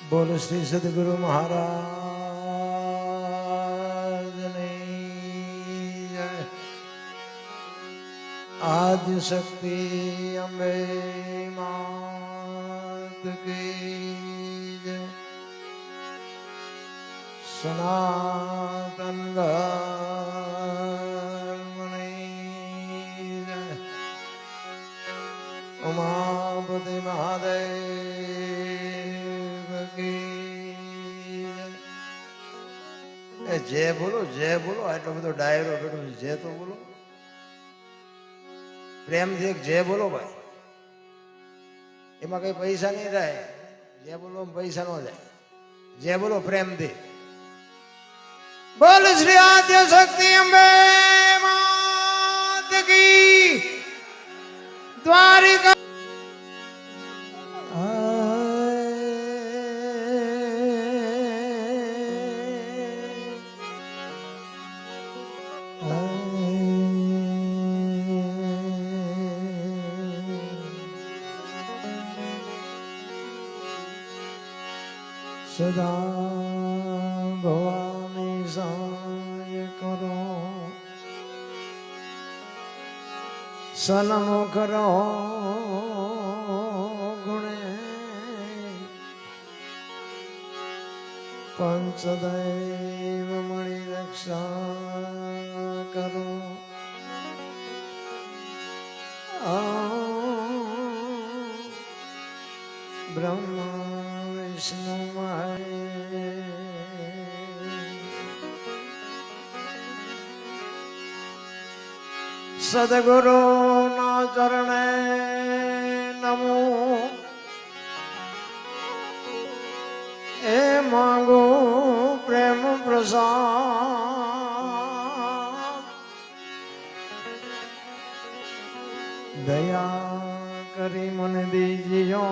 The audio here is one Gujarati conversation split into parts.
बोल श्री सदगुरु महाराज ने जय। आदि शक्ति अम्बे मात की जय। सनातन धर्म ने जय। उमापति महादेव की जय बोलो आटलो बधो डायरो बेठो जय तो बोलो प्रेम थी एक जय बोलो भाई एमा कई पैसा नहीं जाए जय बोलो पैसा न जाए जय बोलो प्रेम थी बोल श्री आद्य शक्ति अम्बे मात की द्वारिका सदा भवानी साय करो सन्मुख रहो गुणे पंचदैव मणि रक्षा करो ब्रह्मा विष्णु सदगुरु ना चरणे नमो ए मांगो प्रेम प्रसाद दया करी मन दीजियो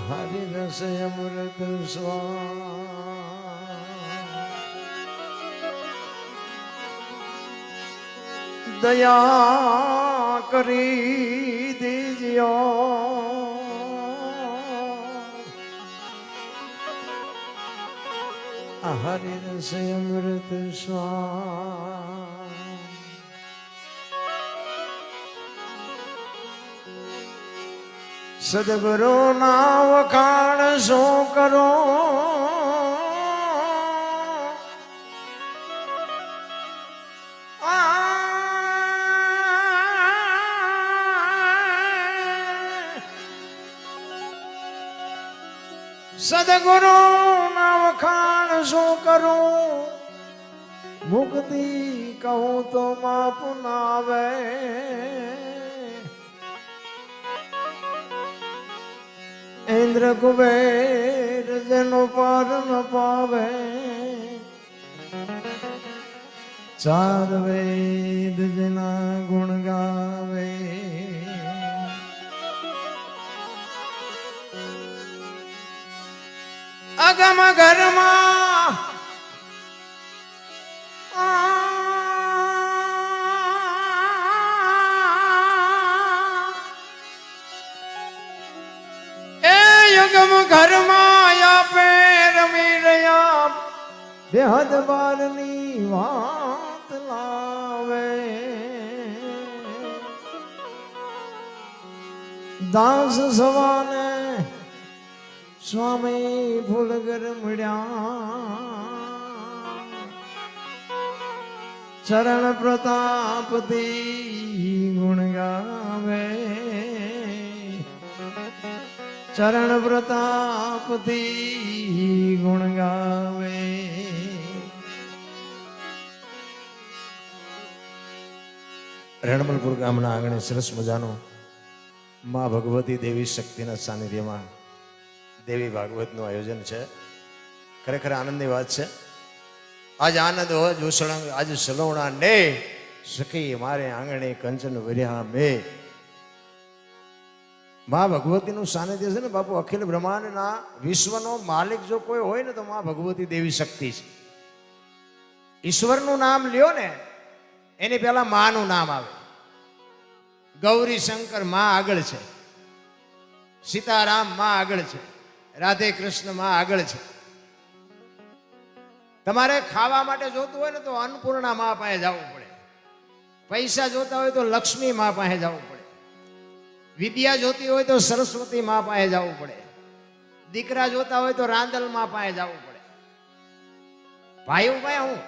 हरि रस अमृत स्वाद दया करी दीजियो हरि रस अमृत स्वाद सदगुरु ना वखाण सो करो सदगुरु ना वखाण सो करो मुक्ति कहूँ तो माप नावे इंद्र कुबेर जनो पार न पावे चार वेद जना गुण गावे अगम घरमा अगम घरमा या पैर मेरया बेहद बारनी वात लावे दास सवाने स्वामी फूलगर मिड़्या चरण प्रताप दी गुण गावे चरण प्रताप दी गुण गावे રણમલપુર ગામના આંગણે સરસ મજાનો માં ભગવતી દેવી શક્તિના સાનિધ્યમાં દેવી ભાગવતનું આયોજન છે ખરેખર આનંદની વાત છે આજ આનંદ હોય જોસણા આજ સલવણા ને સખી મારે આંગણે કંચન વર્યા મે માં ભગવતીનું સાનિધ્ય છે ને બાપુ અખિલ બ્રહ્માંડના વિશ્વનો માલિક જો કોઈ હોય ને તો માં ભગવતી દેવી શક્તિ છે ઈશ્વરનું નામ લ્યો ને એની પહેલા માનું નામ આવે ગૌરી શંકર માં આગળ છે, સીતારામ માં આગળ છે, રાધે કૃષ્ણ માં આગળ છે. તમારે ખાવા માટે જોતું હોય ને તો અન્નપૂર્ણા માં પાસે જવું પડે, પૈસા જોતા હોય તો લક્ષ્મી માં પાસે જવું પડે, વિદ્યા જોતી હોય તો સરસ્વતી માં પાસે જવું પડે, દીકરા જોતા હોય તો રાંદલ માં પાસે જવું પડે. ભાઈઓ ભાઈ હું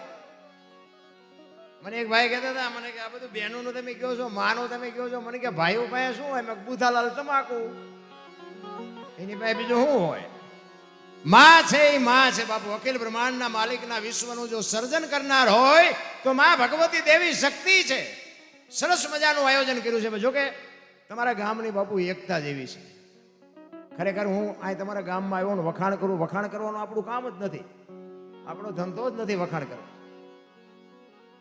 મને એક ભાઈ કહેતા હતા, મને કે આ બધું બહેનોનું તમે કહો છો, માનો તમે કહો છો, મને કે ભાઈઓ પાસે શું હોય? મેં બુધાલાલ તમાકુ, એની પાસે બીજું શું હોય? માં છે એ માં છે બાપુ. અખિલ બ્રહ્માંડના માલિકના વિશ્વનું જો સર્જન કરનાર હોય તો માં ભગવતી દેવી શક્તિ છે. સરસ મજાનું આયોજન કર્યું છે. જોકે તમારા ગામની બાપુ એકતા જેવી છે. ખરેખર હું આ તમારા ગામમાં આવ્યો ને વખાણ કરું, વખાણ કરવાનું આપણું કામ જ નથી, આપણો ધંધો જ નથી વખાણ કરવો.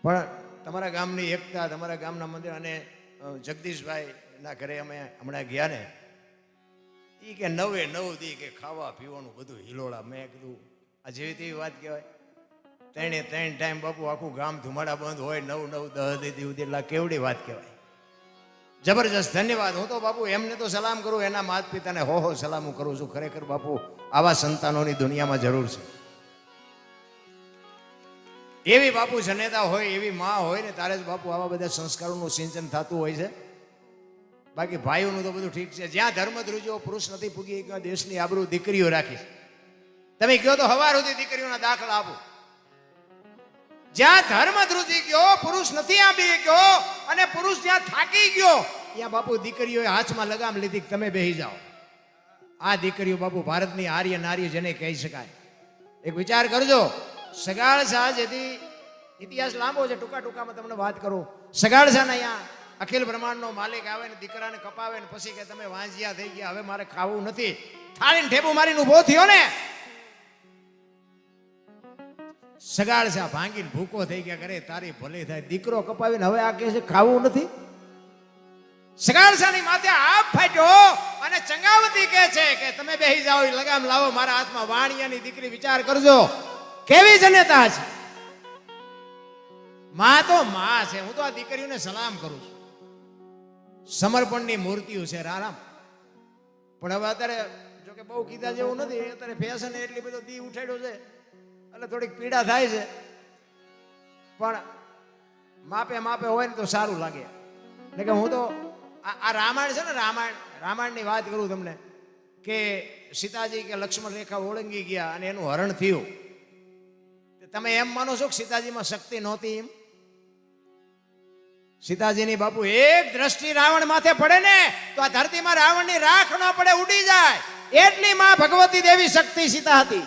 પણ તમારા ગામની એકતા, તમારા ગામના મંદિર, અને જગદીશભાઈ ના ઘરે અમે હમણાં ગયા ને, એ કે 9 દી કે ખાવા પીવાનું બધું હિલોળા. મેં કીધું આ જેવી તેવી વાત કહેવાય? 3 ટાઈમ બાપુ આખું ગામ ધુમાડા બંધ હોય, 9 10 દી સુધી, એટલે કેવડી વાત કહેવાય. જબરજસ્ત, ધન્યવાદ. હું તો બાપુ એમને તો સલામ કરું, એના માતા પિતાને હો સલામ હું કરું છું. ખરેખર બાપુ આવા સંતાનોની દુનિયામાં જરૂર છે. એવી બાપુ જનેતા હોય, એવી માં હોય ને ત્યારે જ બાપુ આવા બધા સંસ્કારોનું સિંચન થતું હોય છે. બાકી ભાઈઓનું તો બધું ઠીક છે. જ્યાં ધર્મ ધ્રુજો પુરુષ નથી પૂગી, દેશની આબરૂ દીકરીઓ રાખી. તમે કહો તો હવાર સુધી દીકરીઓના દાખલા આપો. જ્યાં ધર્મ ધ્રુજી ગયો, પુરુષ નથી આપી ગયો, અને પુરુષ જ્યાં થાકી ગયો, ત્યાં બાપુ દીકરીઓએ હાથમાં લગામ લીધી, તમે બેહી જાઓ. આ દીકરીઓ બાપુ ભારતની આર્ય નારી જેને કહી શકાય. એક વિચાર કરજો, સગાળ શાહ જેથી ઇતિહાસ લાંબો છે, ટૂંકામાં તમને વાત કરું. સગાળ શાહ અહીંયા અખિલ બ્રહ્માંડનો માલિક આવે ને દીકરાને કપાવે ને પછી કે તમે વાંજિયા થઈ ગયા, હવે મારે ખાવું નથી, થાળીને ઠેબુ મારીને ઉભો થયો ને, સગાળ શાહ ભાંગીને ભૂકો થઈ ગયા. કરે તારી ભલે થાય, દીકરો કપાવીને હવે આ કહે છે ખાવું નથી. સગાળ શાહની માથે આપ ફાટ્યો અને ચંગાવતી કહે છે કે તમે બેહી જાઓ, લગામ લાવો મારા હાથમાં. વાણિયાની દીકરી, વિચાર કરજો કેવી જનેતા છે. માં તો માં છે. હું તો આ દીકરીઓને સલામ કરું છું. સમર્પણની મૂર્તિઓ છે રામ. પણ હવે અત્યારે જો કે બહુ કીધા જેવું નથી, અત્યારે ફેશન એટલી બધો દી ઉઠાડ્યો છે એટલે થોડીક પીડા થાય છે. પણ માપે હોય ને તો સારું લાગે. એટલે કે હું તો આ રામાયણ છે ને, રામાયણની વાત કરું તમને, કે સીતાજી કે લક્ષ્મણ રેખા ઓળંગી ગયા અને એનું હરણ થયું. તમે એમ માનો છો કે સીતાજીમાં શક્તિ નહોતી? એમ સીતાજીની બાપુ એક દ્રષ્ટિ રાવણ માથે પડે ને તો આ ધરતીમાં રાવણની રાખ ન પડે, ઉડી જાય. એટલી માં ભગવતી દેવી શક્તિ સીતા હતી.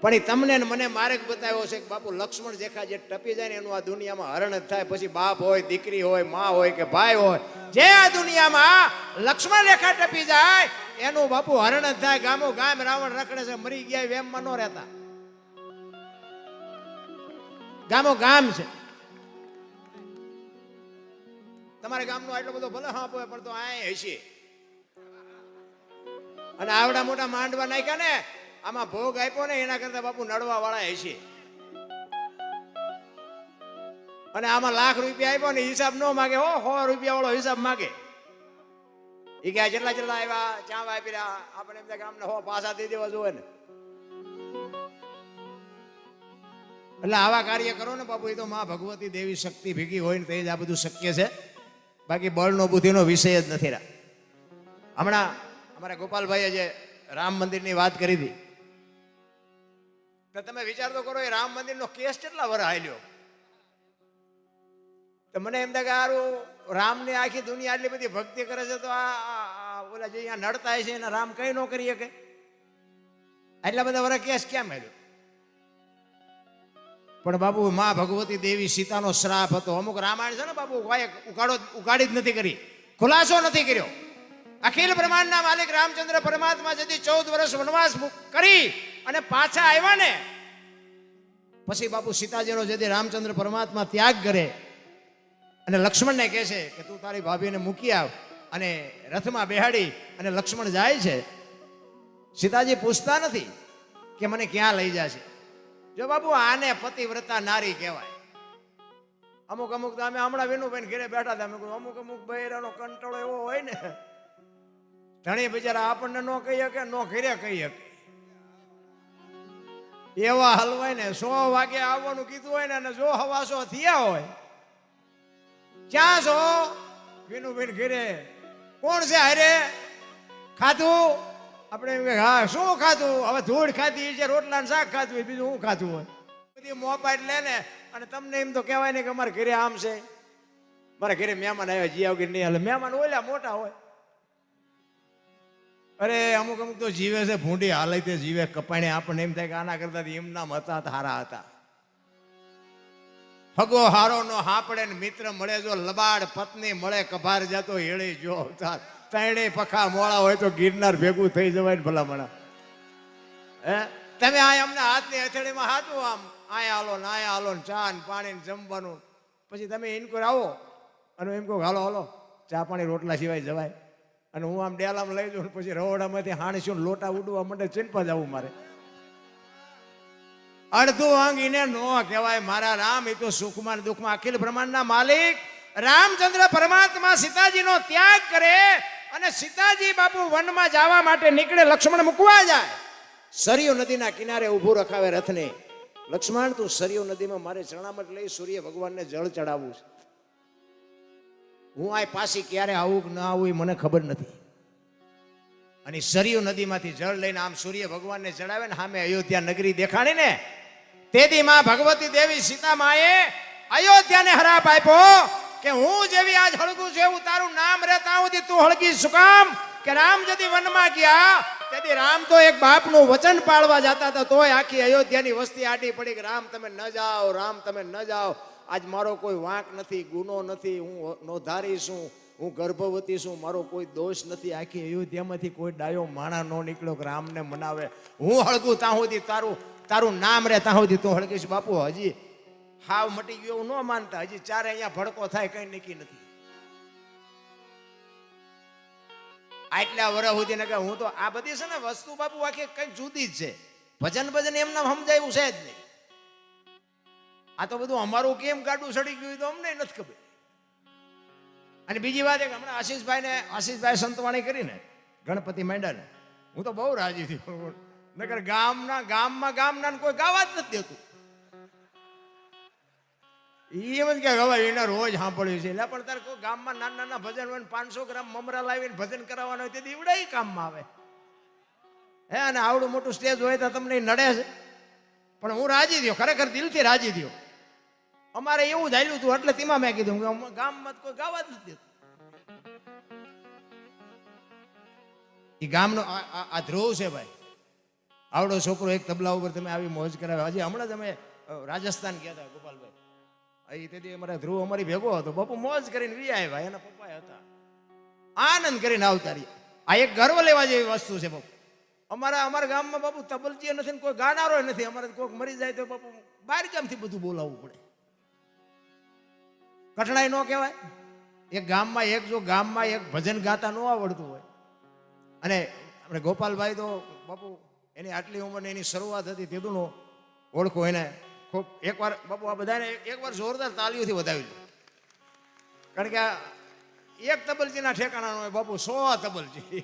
પણ એ તમને ને મને માર્ગ બતાવ્યો છે કે બાપુ લક્ષ્મણ રેખા જે ટપી જાય ને એનું આ દુનિયામાં હરણ જ થાય. પછી બાપ હોય, દીકરી હોય, માં હોય કે ભાઈ હોય, જે આ દુનિયામાં લક્ષ્મણ રેખા ટપી જાય એનું બાપુ હરણ જ થાય. ગામો ગામ રાવણ રખડે છે, મરી ગયા એમમાં ન રહેતા. ગામો ગામ છે. તમારા ગામનો આટલો બધો ભલે હાપ હોય પણ તો આ હશે. અને આવડા મોટા માંડવા નાખ્યા ને, આમાં ભોગ આપ્યો ને એના કરતા બાપુ નડવા વાળા હશે. અને આમાં લાખ રૂપિયા આપ્યો ને હિસાબ ન માગે, 100 રૂપિયા વાળો હિસાબ માગે. એ કે જેટલા આવ્યા ચા વાપી રહ્યા, આપણે એમ ગામને 100 પાછા દઈ દેવા જોવે ને. એટલે આવા કાર્ય કરો ને બાપુ, એ તો માં ભગવતી દેવી શક્તિ ભેગી હોય ને તે જ આ બધું શક્ય છે. બાકી બળનો બુદ્ધિનો વિષય જ નથી. હમણાં અમારા ગોપાલભાઈએ જે રામ મંદિરની વાત કરી હતી, તો તમે વિચાર તો કરો, એ રામ મંદિરનો કેસ કેટલા વર્ષ હાલ્યો. તો મને એમ થાય કે સારું, રામની આખી દુનિયા આટલી બધી ભક્તિ કરે છે તો આ ઓલા જે અહીંયા નડતા છે એના રામ કઈ ન કરી શકે? આટલા બધા વર્ષ કેસ કેમ હાલ્યો? પણ બાપુ માં ભગવતી દેવી સીતાનો શ્રાપ હતો. અમુક રામાયણ છે ને બાપુ ઉગાડી જ નથી કરી, ખુલાસો નથી કર્યો. અખિલ બ્રહ્માંડના માલિક રામચંદ્ર પરમાત્મા જેથી 14 વર્ષ વનવાસ કરી અને પાછા આવ્યા ને પછી બાપુ સીતાજીનો જેથી રામચંદ્ર પરમાત્મા ત્યાગ કરે અને લક્ષ્મણને કહે છે કે તું તારી ભાભીને મૂકી આવ, અને રથમાં બેહાડી અને લક્ષ્મણ જાય છે. સીતાજી પૂછતા નથી કે મને ક્યાં લઈ જશે. જો બાપુ આને પતિવ્રતા નારી કહેવાય. અમુક અમુક તો અમે હમણાં વિનુભાઈ ઘરે બેઠા હતા. અમે અમુક અમુક બૈરાનો કંટાળો એવો હોય ને, ધણી બિચારા આપણને ન કહી શકે, ન ઘરે કહી શકે. એવા હલવાય ને 100 વાગે આવવાનું કીધું હોય ને, અને જો હવાસો થયા હોય, ક્યાં છો વિનુભાઈ ઘરે, કોણ છે હારે, ખાધું? આપણે એમ કે હા શું ખાધું? હવે ધૂળ ખાધી છે, રોટલા શાક ખાધું હોય, બીજું શું ખાધું હોય? બધી મોબાઈલ લે ને, અને તમને એમ તો કહેવાય ને કે અમારે ઘરે આમ છે, મારા ઘરે મહેમાન આવ્યા જીયા વગર નહીં હાલે. મહેમાન ઓલા મોટા હોય. અરે અમુક અમુક તો જીવે છે ભૂંડી હાલતે જીવે કપાણે. આપણને એમ થાય કે આના કરતા એમ નામ હતા હારા હતા. હગો હારો નો હાપડે ને મિત્ર મળે જો લબાડ, પત્ની મળે કભાર જાતો હેળી જો અવતાર. ત્રણે પખા મોળા હોય તો ગિરનાર ભેગું થઈ જવાય ને ભલામણા. હે તમે આ અમને હાથની હથેળીમાં હાથું આમ આયા હાલો ને આયા હાલો ને ચા ને પાણી ને જમવાનું, પછી તમે ઇનકોર આવો અને એમ કહો હાલો હાલો ચા પાણી રોટલા સિવાય જવાય. અને હું આમ ડેલામાં લઈ જાઉં, પછી રવડામાંથી હાણશું લોટા ઉડવા માટે ચિંપા જવું મારે. અડધું અંગીને નો કહેવાય મારા રામ. એ તો સુખમાં દુઃખમાં અખિલ બ્રહ્માંડના માલિક રામચંદ્ર પરમાત્મા સીતાજીનો ત્યાગ કરે અને સીતાજી બાપુ વનમાં જવા માટે નીકળે. લક્ષ્મણ મૂકવા જાય, સરયુ નદીના કિનારે ઊભું રખાવે રથને. લક્ષ્મણ તું સરયુ નદીમાં મારે ચરણામત લઈ સૂર્ય ભગવાનને જળ ચડાવવું છે. હું આ પાછી ક્યારે આવું કે ના આવું એ મને ખબર નથી. અને સરયુ નદીમાંથી જળ લઈને આમ સૂર્ય ભગવાનને ચડાવે ને સામે અયોધ્યા નગરી દેખાણી ને, તેથી માં ભગવતી દેવી સીતા માએ અયોધ્યાને હરાપ આપ્યો કે હું જેવી આજ હળગું છું એવું તારું નામ રે ત્યાં સુધી તું હળગી શું કામ? કે રામ જદી વનમાં ગયા તેથી રામ તો એક બાપનું વચન પાળવા જતા હતા, તોય આખી અયોધ્યાની વસ્તી આડી પડી કે રામ તમે ન જાઓ, રામ તમે ન જાઓ. આજ મારો કોઈ વાંક નથી, ગુનો નથી, હું નોધારી છું, હું ગર્ભવતી છું, મારો કોઈ દોષ નથી. આખી અયોધ્યામાંથી કોઈ ડાયો માણા ન નીકળ્યો કે રામને મનાવે. હું હળગું ત્યાં સુધી તારું નામ રે ત્યાં સુધી તું હળગીશ. બાપુ હજી હાવ મટી ગયો ન માનતા, હજી ચારે અહીંયા ભડકો થાય કઈ નક્કી નથી. આટલા વર્ષ સુધી ને કે હું તો આ બધી છે ને વસ્તુ બાપુ આખી કઈ જુદી જ છે. ભજન એમને સમજાયું છે જ નહીં. આ તો બધું અમારું કેમ ગાડું સડી ગયું તો અમને નથી ખબર. અને બીજી વાત કે હમણાં આશીષભાઈ સંતવાણી કરીને ગણપતિ માંડ્યા, હું તો બહુ રાજી થયો. નકર ગામના કોઈ ગાવા જ નથી દેતું. એમ જ કે હવે એને રોજ સાંભળ્યું છે. એટલે પણ તારે કોઈ ગામમાં નાના ભજન હોય 500 ગ્રામ મમરા લાવીને ભજન કરાવવાનું હોય તેથી એવડા કામમાં આવે. હે અને આવડું મોટું સ્ટેજ હોય તો તમને નડે છે. પણ હું રાજી થયો, ખરેખર દિલથી રાજી થયો. અમારે એવું જ હાલ્યું હતું એટલે તેમાં મેં કીધું ગામમાં કોઈ ગાવા જ નથી દેતું. એ ગામનો આ ધ્રુવ છે ભાઈ, આવડો છોકરો એક તબલા ઉપર તમે આવી મોજ કરાવે. હજી હમણાં જ અમે રાજસ્થાન ગયા હતા ગોપાલભાઈ, તેથી અમારા ધ્રુવ અમારી ભેગો હતો. બાપુ મોજ કરીને વી આવ્યા, એના પપ્પા હતા, આનંદ કરીને આવતા રહ્યા. આ એક ગર્વ લેવા જેવી વસ્તુ છે બાપુ. અમારા ગામમાં બાપુ તબલજી નથી ને કોઈ ગાનારો નથી. અમારે કોઈક મરી જાય તો બાપુ બહાર ગામથી બધું બોલાવવું પડે. કઠણાઈ ન કહેવાય. એક ગામમાં એક ભજન ગાતા ન આવડતું હોય. અને આપણે ગોપાલભાઈ તો બાપુ એની આટલી ઉંમરની એની શરૂઆત હતી તેનું ઓળખો એને ખૂબ. એકવાર બાપુ આ બધાને એકવાર જોરદાર તાલીઓથી વધાવી. કારણ કે એક તબલજીના ઠેકાણા હોય બાપુ 100 તબલજી.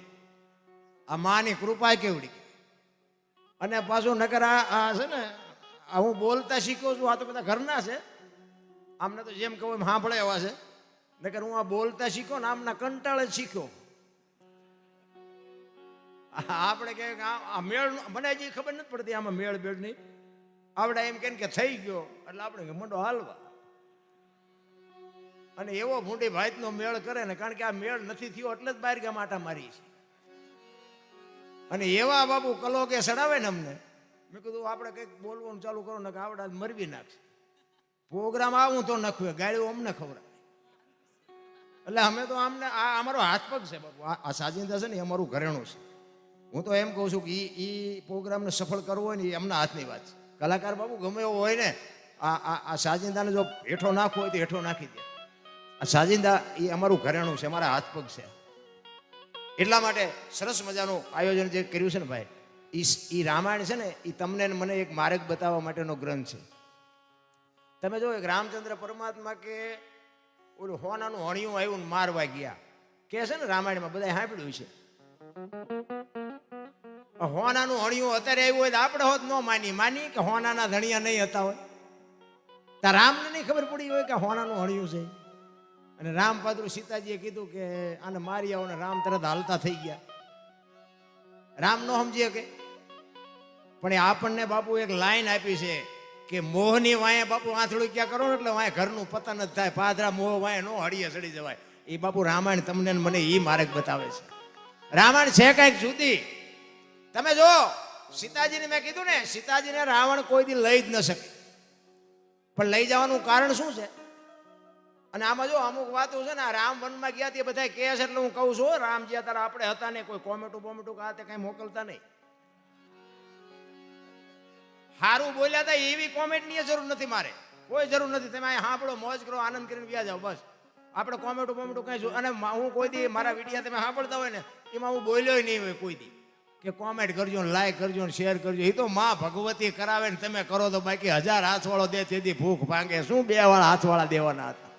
આ માની કૃપા કેવડી. અને પાછું નકર આ છે ને આ હું બોલતા શીખ્યો છું. આ તો બધા ઘરના છે, આમને તો જેમ કહું એમ સાંભળે એવા છે. નકર હું આ બોલતા શીખ્યો ને આમના કંટાળે જ શીખ્યો. આપણે કે આ મેળ મને હજી ખબર નથી પડતી આમાં મેળ બેળની. આવડે એમ કે થઈ ગયો એટલે આપણે મંડો હાલવા. અને એવો ભૂંડી ભાઈનો મેળ કરે ને, કારણ કે આ મેળ નથી થયો એટલે જ બહાર ગામ આટા મારી છે. અને એવા બાપુ કલો કે સડાવે ને અમને, મેં કીધું આપણે કંઈક બોલવાનું ચાલુ કરો ને કે આવડા મરવી નાખશે. પ્રોગ્રામ આવું તો નખવે, ગાળ્યું અમને ખવડાવે. એટલે અમે તો અમને આ અમારો હાથ પગ છે બાપુ. આ સાજિંદા છે ને એ અમારું ઘરેણું છે. હું તો એમ કહું છું કે એ પ્રોગ્રામને સફળ કરવો હોય ને એ એમના હાથની વાત છે. કલાકાર બાપુ ગમે એવો હોય ને, આ સાજિંદાને જો હેઠો નાખવો હોય તો હેઠો નાખી દે. આ સાજિંદા એ અમારું ઘરેણું છે, અમારા હાથ પગ છે. એટલા માટે સરસ મજાનું આયોજન જે કર્યું છે ને ભાઈ, એ રામાયણ છે ને એ તમને મને એક માર્ગ બતાવવા માટેનો ગ્રંથ છે. તમે જો એક રામચંદ્ર પરમાત્મા કે ઓલું હોનાનું હણિયું આવ્યું ને મારવા ગયા કે છે ને રામાયણમાં બધા સાંભળ્યું છે. હોનાનું હણિયું અત્યારે આવ્યું હોય તો આપણે હોત ન માની કે હોનાના ધણિયા નહીં હતા હોય. તા રામને નહીં ખબર પડી હોય કે હોનાનું હણિયું છે. અને રામ પાદરું સીતાજીએ કીધું કે આને મારી આવો ને રામ તરત હાલતા થઈ ગયા. રામ નો સમજીએ કે પણ એ આપણને બાપુ એક લાઈન આપી છે કે મોહની વાંહે બાપુ આંથળું ક્યાં કરો ને એટલે વાંહે ઘરનું પતન જ થાય. પાદરા મોહ વાંહે નો હળીએ ચડી જવાય. એ બાપુ રામાયણ તમને મને એ માર્ગ બતાવે છે. રામાયણ છે કઈક જુદી. તમે જો સીતાજીને મેં કીધું ને, સીતાજીને રાવણ કોઈ દી લઈ જ ન શકે. પણ લઈ જવાનું કારણ શું છે? અને આમાં જો અમુક વાતો છે ને, રામ વનમાં ગયા તે બધા કહે છે એટલે હું કહું છું, રામ જ્યાં તારા આપણે હતા ને કોઈ કોમેટું બોમેટું આ તે કઈ મોકલતા નહીં. સારું બોલ્યા હતા એવી કોમેન્ટની જરૂર નથી, મારે કોઈ જરૂર નથી. તમે અહીં સાંભળો, મોજ કરો, આનંદ કરીને વ્યા જાઓ, બસ. આપણે કોમેન્ટું બોમેટું કઈ. અને હું કોઈ દી મારા વિડીયા તમે સાંભળતા હોય ને એમાં હું બોલ્યો નહીં હોય કોઈ દી કે કોમેન્ટ કરજો ને લાઈક કરજો ને શેર કરજો. એ તો માં ભગવતી કરાવે ને તમે કરો તો બાકી 1000 હાથવાળો દે તેથી ભૂખ ભાંગે. શું 2 વાળા હાથવાળા દેવાના હતા?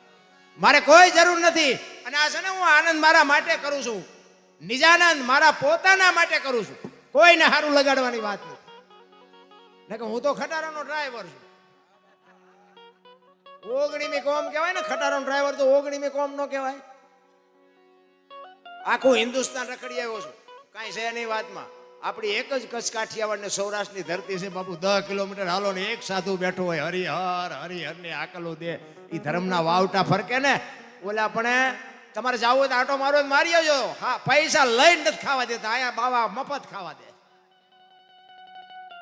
મારે કોઈ જરૂર નથી. અને આ છે ને હું આનંદ મારા માટે કરું છું, નિજાનંદ મારા પોતાના માટે કરું છું. કોઈને સારું લગાડવાની વાત નથી. ને કે હું તો ખટારાનો ડ્રાઈવર છું. ઓગણીમી કોમ કહેવાય ને, ખટારાનો ડ્રાઈવર તો ઓગણીમી કોમ નો કહેવાય. આખું હિન્દુસ્તાન રખડી આવ્યો છું, કાંઈ છે નહીં વાતમાં. આપણી એક જ કચ્છ કાઠિયાવાડ ને સૌરાષ્ટ્રની ધરતી છે બાપુ. 10 કિલોમીટર હાલો ને એક સાધુ બેઠો હોય, હરિહર ને આકલો દે. એ ધર્મના વાવટા ફરકે ને. ઓલા પણ તમારે જાવું હોય તો આટો મારો મારી આવજો. હા, પૈસા લઈને નથી ખાવા દેતા, આયા બાવા મફત ખાવા દે.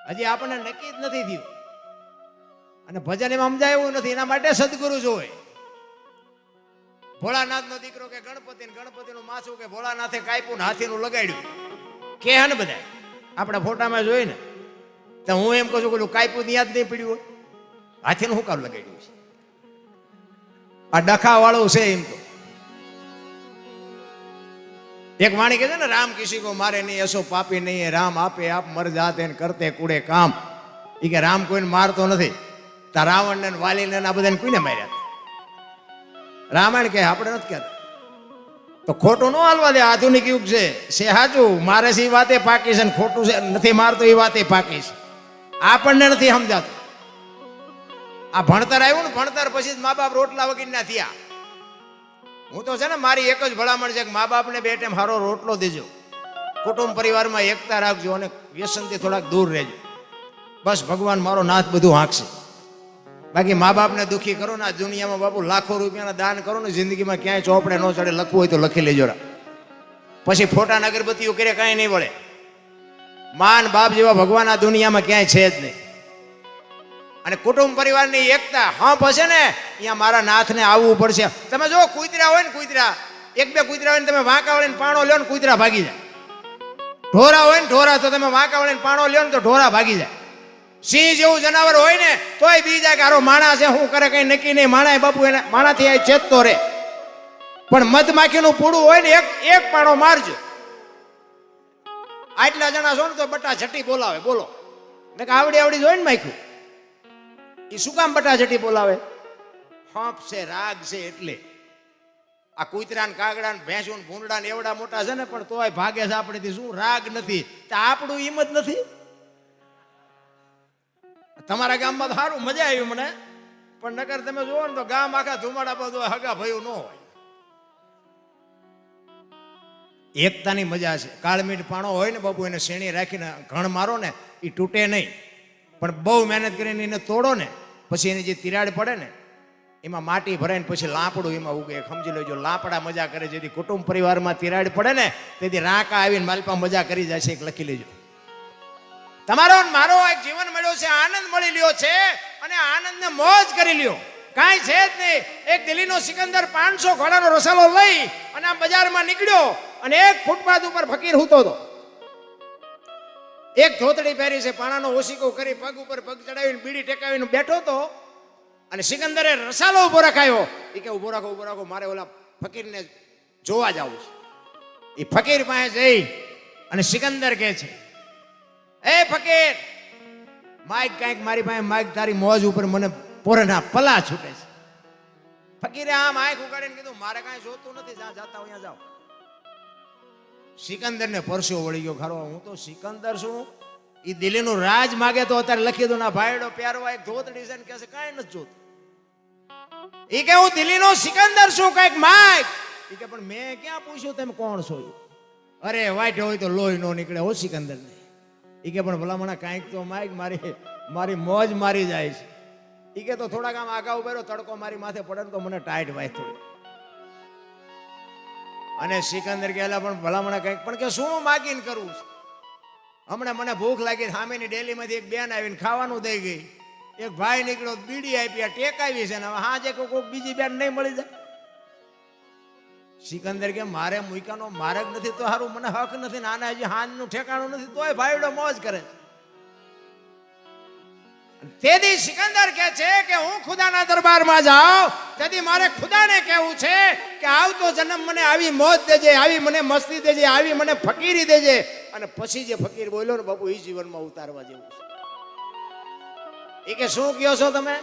હજી આપણને નક્કી જ નથી થયું. અને ભજન એમાં સમજાય એવું નથી. એના માટે સદગુરુ જોવે. ભોળાનાથ નો દીકરો કે ગણપતિનું માથું કે ભોળાનાથે કાપ્યું ને હાથીનું લગાડ્યું કે ને બધા આપણા ફોટામાં જોઈ ને. તો હું એમ કહું છું કે કાપ્યું યાદ નહીં પડ્યું હોય, હાથીનું શું કામ લગાડ્યું છે? આ ડખા વાળું છે. એમ તો એક વાણી કહે છે ને, રામ કિસી કો મારે નહીં એસો પાપી નહીં, રામ આપે આપ મર જાતે ને કરતે કુડે કામ. એ કે રામ કોઈને મારતો નથી. તા રાવણ ને વાલીને આ બધાને કોઈને માર્યા? રામાયણ કે આપણે નથી કહેતા. તો ખોટું ન હાલવા દે. આધુનિક યુગ છે સાચું. મારે છે એ વાતે પાકી છે, ખોટું છે નથી મારતો એ વાતે પાકી છે. આપણને નથી સમજાતું. આ ભણતર આવ્યું ને, ભણતર પછી મા બાપ રોટલા વગરના થયા. હું તો છે ને મારી એક જ ભલામણ છે કે મા બાપને 2 ટાઈમ સારો રોટલો દેજો. કુટુંબ પરિવારમાં એકતા રાખજો અને વ્યસનથી થોડાક દૂર રહેજો. બસ ભગવાન મારો નાથ બધું હાંકશે. બાકી મા બાપને દુઃખી કરો ને આ દુનિયામાં બાપુ લાખો રૂપિયાના દાન કરો ને, જિંદગીમાં ક્યાંય ચોપડે ન ચડે. લખવું હોય તો લખી લેજો. પછી ફોટા અગરબત્તીઓ કરે કાંઈ નહીં વળે. માન બાપ જેવા ભગવાન આ દુનિયામાં ક્યાંય છે જ નહીં. અને કુટુંબ પરિવારની એકતા હા હશે ને, અહીંયા મારા નાથને આવવું પડશે. તમે જો કૂતરા હોય ને, કૂતરા 1-2 કૂતરા હોય ને તમે વાંકા વળીને પાણો લ્યો ને કૂતરા ભાગી જાય. ઢોરા હોય ને ઢોરા, તો તમે વાંકા વળીને પાણો લ્યો ને તો ઢોરા ભાગી જાય. સિંહ જેવું જનાવર હોય ને તોય બી જાય કે આરો માણસ છે, શું કરે કઈ નક્કી નહીં. માણા બાપુ એને માણાથી આ ચેતતો રે. પણ મધમાખીનું પૂડું હોય ને એક પાણો મારજો. આટલા જણા છો ને તો બટા ઝટી બોલાવે. બોલો ને કે આવડી જોઈ ને માખ્યું. એ શું કામ બટા ઝટી બોલાવે? હંપ છે, રાગ છે. એટલે આ કૂતરા ને કાગડા ને ભેંસું ને ભૂંડડા ને એવડા મોટા છે ને, પણ તોય ભાગે છે આપણેથી. શું રાગ નથી? તો આપણું હિંમત નથી. તમારા ગામમાં તો સારું મજા આવી મને, પણ નકર તમે જુઓ ને તો ગામ આખા ધુમાડા બધું હગા ભયું ન હોય. એકતાની મજા છે. કાળમીટ પાણો હોય ને બાપુ, એને શેણી રાખીને ઘણ મારો ને એ તૂટે નહીં. પણ બહુ મહેનત કરીને એને તોડો ને, પછી એની જે તિરાડ પડે ને એમાં માટી ભરાઈને પછી લાપડું એમાં ઉગે. સમજી લેજો, લાપડા મજા કરે. જેથી કુટુંબ પરિવારમાં તિરાડ પડે ને તેથી રાંકા આવીને માલપા મજા કરી જાય છે. એક લખી લેજો. તમારો મારો એક જીવન મળ્યો છે, આનંદ મળી લ્યો છે, અને આનંદને મોજ કરી લ્યો. કાંઈ છે જ નહીં. એક દિલ્હીનો સિકંદર 500 ઘોડાનો રસાલો લઈ અને આ બજારમાં નીકળ્યો અને એક ફૂટપાથ ઉપર ફકીર સૂતો હતો. એક ધોતડી પહેરી છે, પાણાનો ઓશીકો કરી પગ ઉપર પગ ચડાવીને બીડી ટેકાવીને બેઠો હતો. અને સિકંદરે રસાલો ઉભો રખાયો. એ કે ઉભો રાખો, મારે ઓલા ફકીરને જોવા જવું છે. એ ફકીર પાસે જઈ અને સિકંદર કહે છે, એ ફકીર, માઇક કાંઈક મારી પાસે માઇક તારી મોજ ઉપર મને પોરના પલા છૂટે છે. ફકીરે આમ આંખ ઉગાડીને કીધું મારે કાંઈ જોતું નથી, જ્યાં જાતા હોય ત્યાં જાઓ. સિકંદરને પરસ્યો વળી ગયો. ખરો હું તો સિકંદર છું, એ દિલ્હીનું રાજ માગે તો અત્યારે લખી દો ના ભાઈડો પ્યારવા એક ધોતડી છે ને કહે છે કાંઈ નથી જોતું. એ કે હું દિલ્હીનો સિકંદર છું, કઈક માગ. એ કે પણ મેં ક્યાં પૂછ્યું તમે કોણ છો? અરે વાઈટ હોય તો લોહી નો નીકળે હો સિકંદર ને. એ કે પણ ભલા મને કાંઈક તો માગ, મારી મોજ મારી જાય છે. એ કે તો થોડાક આમ આગા ઉભેરો, તડકો મારી માથે પડે તો મને ટાઈટ વાય થોડી. અને સિકંદર ગયેલા પણ ભલામણા કંઈક પણ કે શું માગીને કરવું છે? હમણાં મને ભૂખ લાગી, સામેની ડેલીમાંથી એક બેન આવીને ખાવાનું દઈ ગઈ. એક ભાઈ નીકળ્યો, બીડી આપી, ટેક આવી છે ને હવે હાજે કોઈક બીજી બેન નહીં મળી જાય. સિકંદર કે મારે મુઈકાનો માર્ગ નથી તો સારું, મને હક નથી ને આને હજી હાંજનું ઠેકાણું નથી તોય ભાઈડો મોજ કરે. તેથી સિકંદર કહે છે કે હું ખુદાના દરબારમાં જાઉં તેથી મારે ખુદાને કહેવું છે કે આવતો જન્મ મને આવી મોજ દેજે, આવી મને મસ્તી દેજે, આવી મને ફકીરી દેજે. અને પછી જે ફકીર બોલ્યો ને બાપુ, એ જીવનમાં ઉતારવા જેવું છે. એ કે શું કહો છો તમે?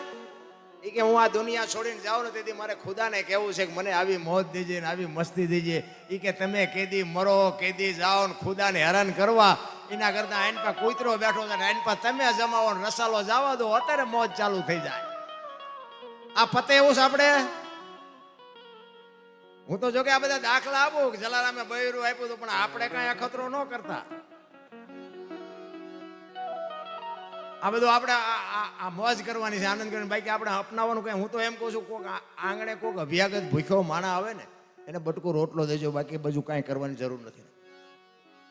એ કે હું આ દુનિયા છોડીને જાઉં ને તેથી મારે ખુદાને કહેવું છે કે મને આવી મોજ દેજે ને આવી મસ્તી દેજે. એ કે તમે કેદી મરો કેદી જાઓ ને ખુદાને હેરાન કરવા, એના કરતા આઈન પા કૂતરો બેઠો છે, આઈન પા તમે જમાવો ને રસાલો જવા દો, અત્યારે મોજ ચાલુ થઈ જાય. આ પતે એવું છે આપણે. હું તો જો કે આ બધા દાખલા આપું કે જલારામે બૈરું આપ્યું હતું, પણ આપણે કઈ અખતરો ન કરતા. આ બધું આપણે આ મોજ કરવાની છે, આનંદ કરવાની. બાકી આપણે અપનાવવાનું કઈ. હું તો એમ કહું છું, કોઈક આંગણે કોઈક અભ્યાગત ભૂખ્યો માણા આવે ને એને બટકો રોટલો દેજો, બાકી બધું કાંઈ કરવાની જરૂર નથી.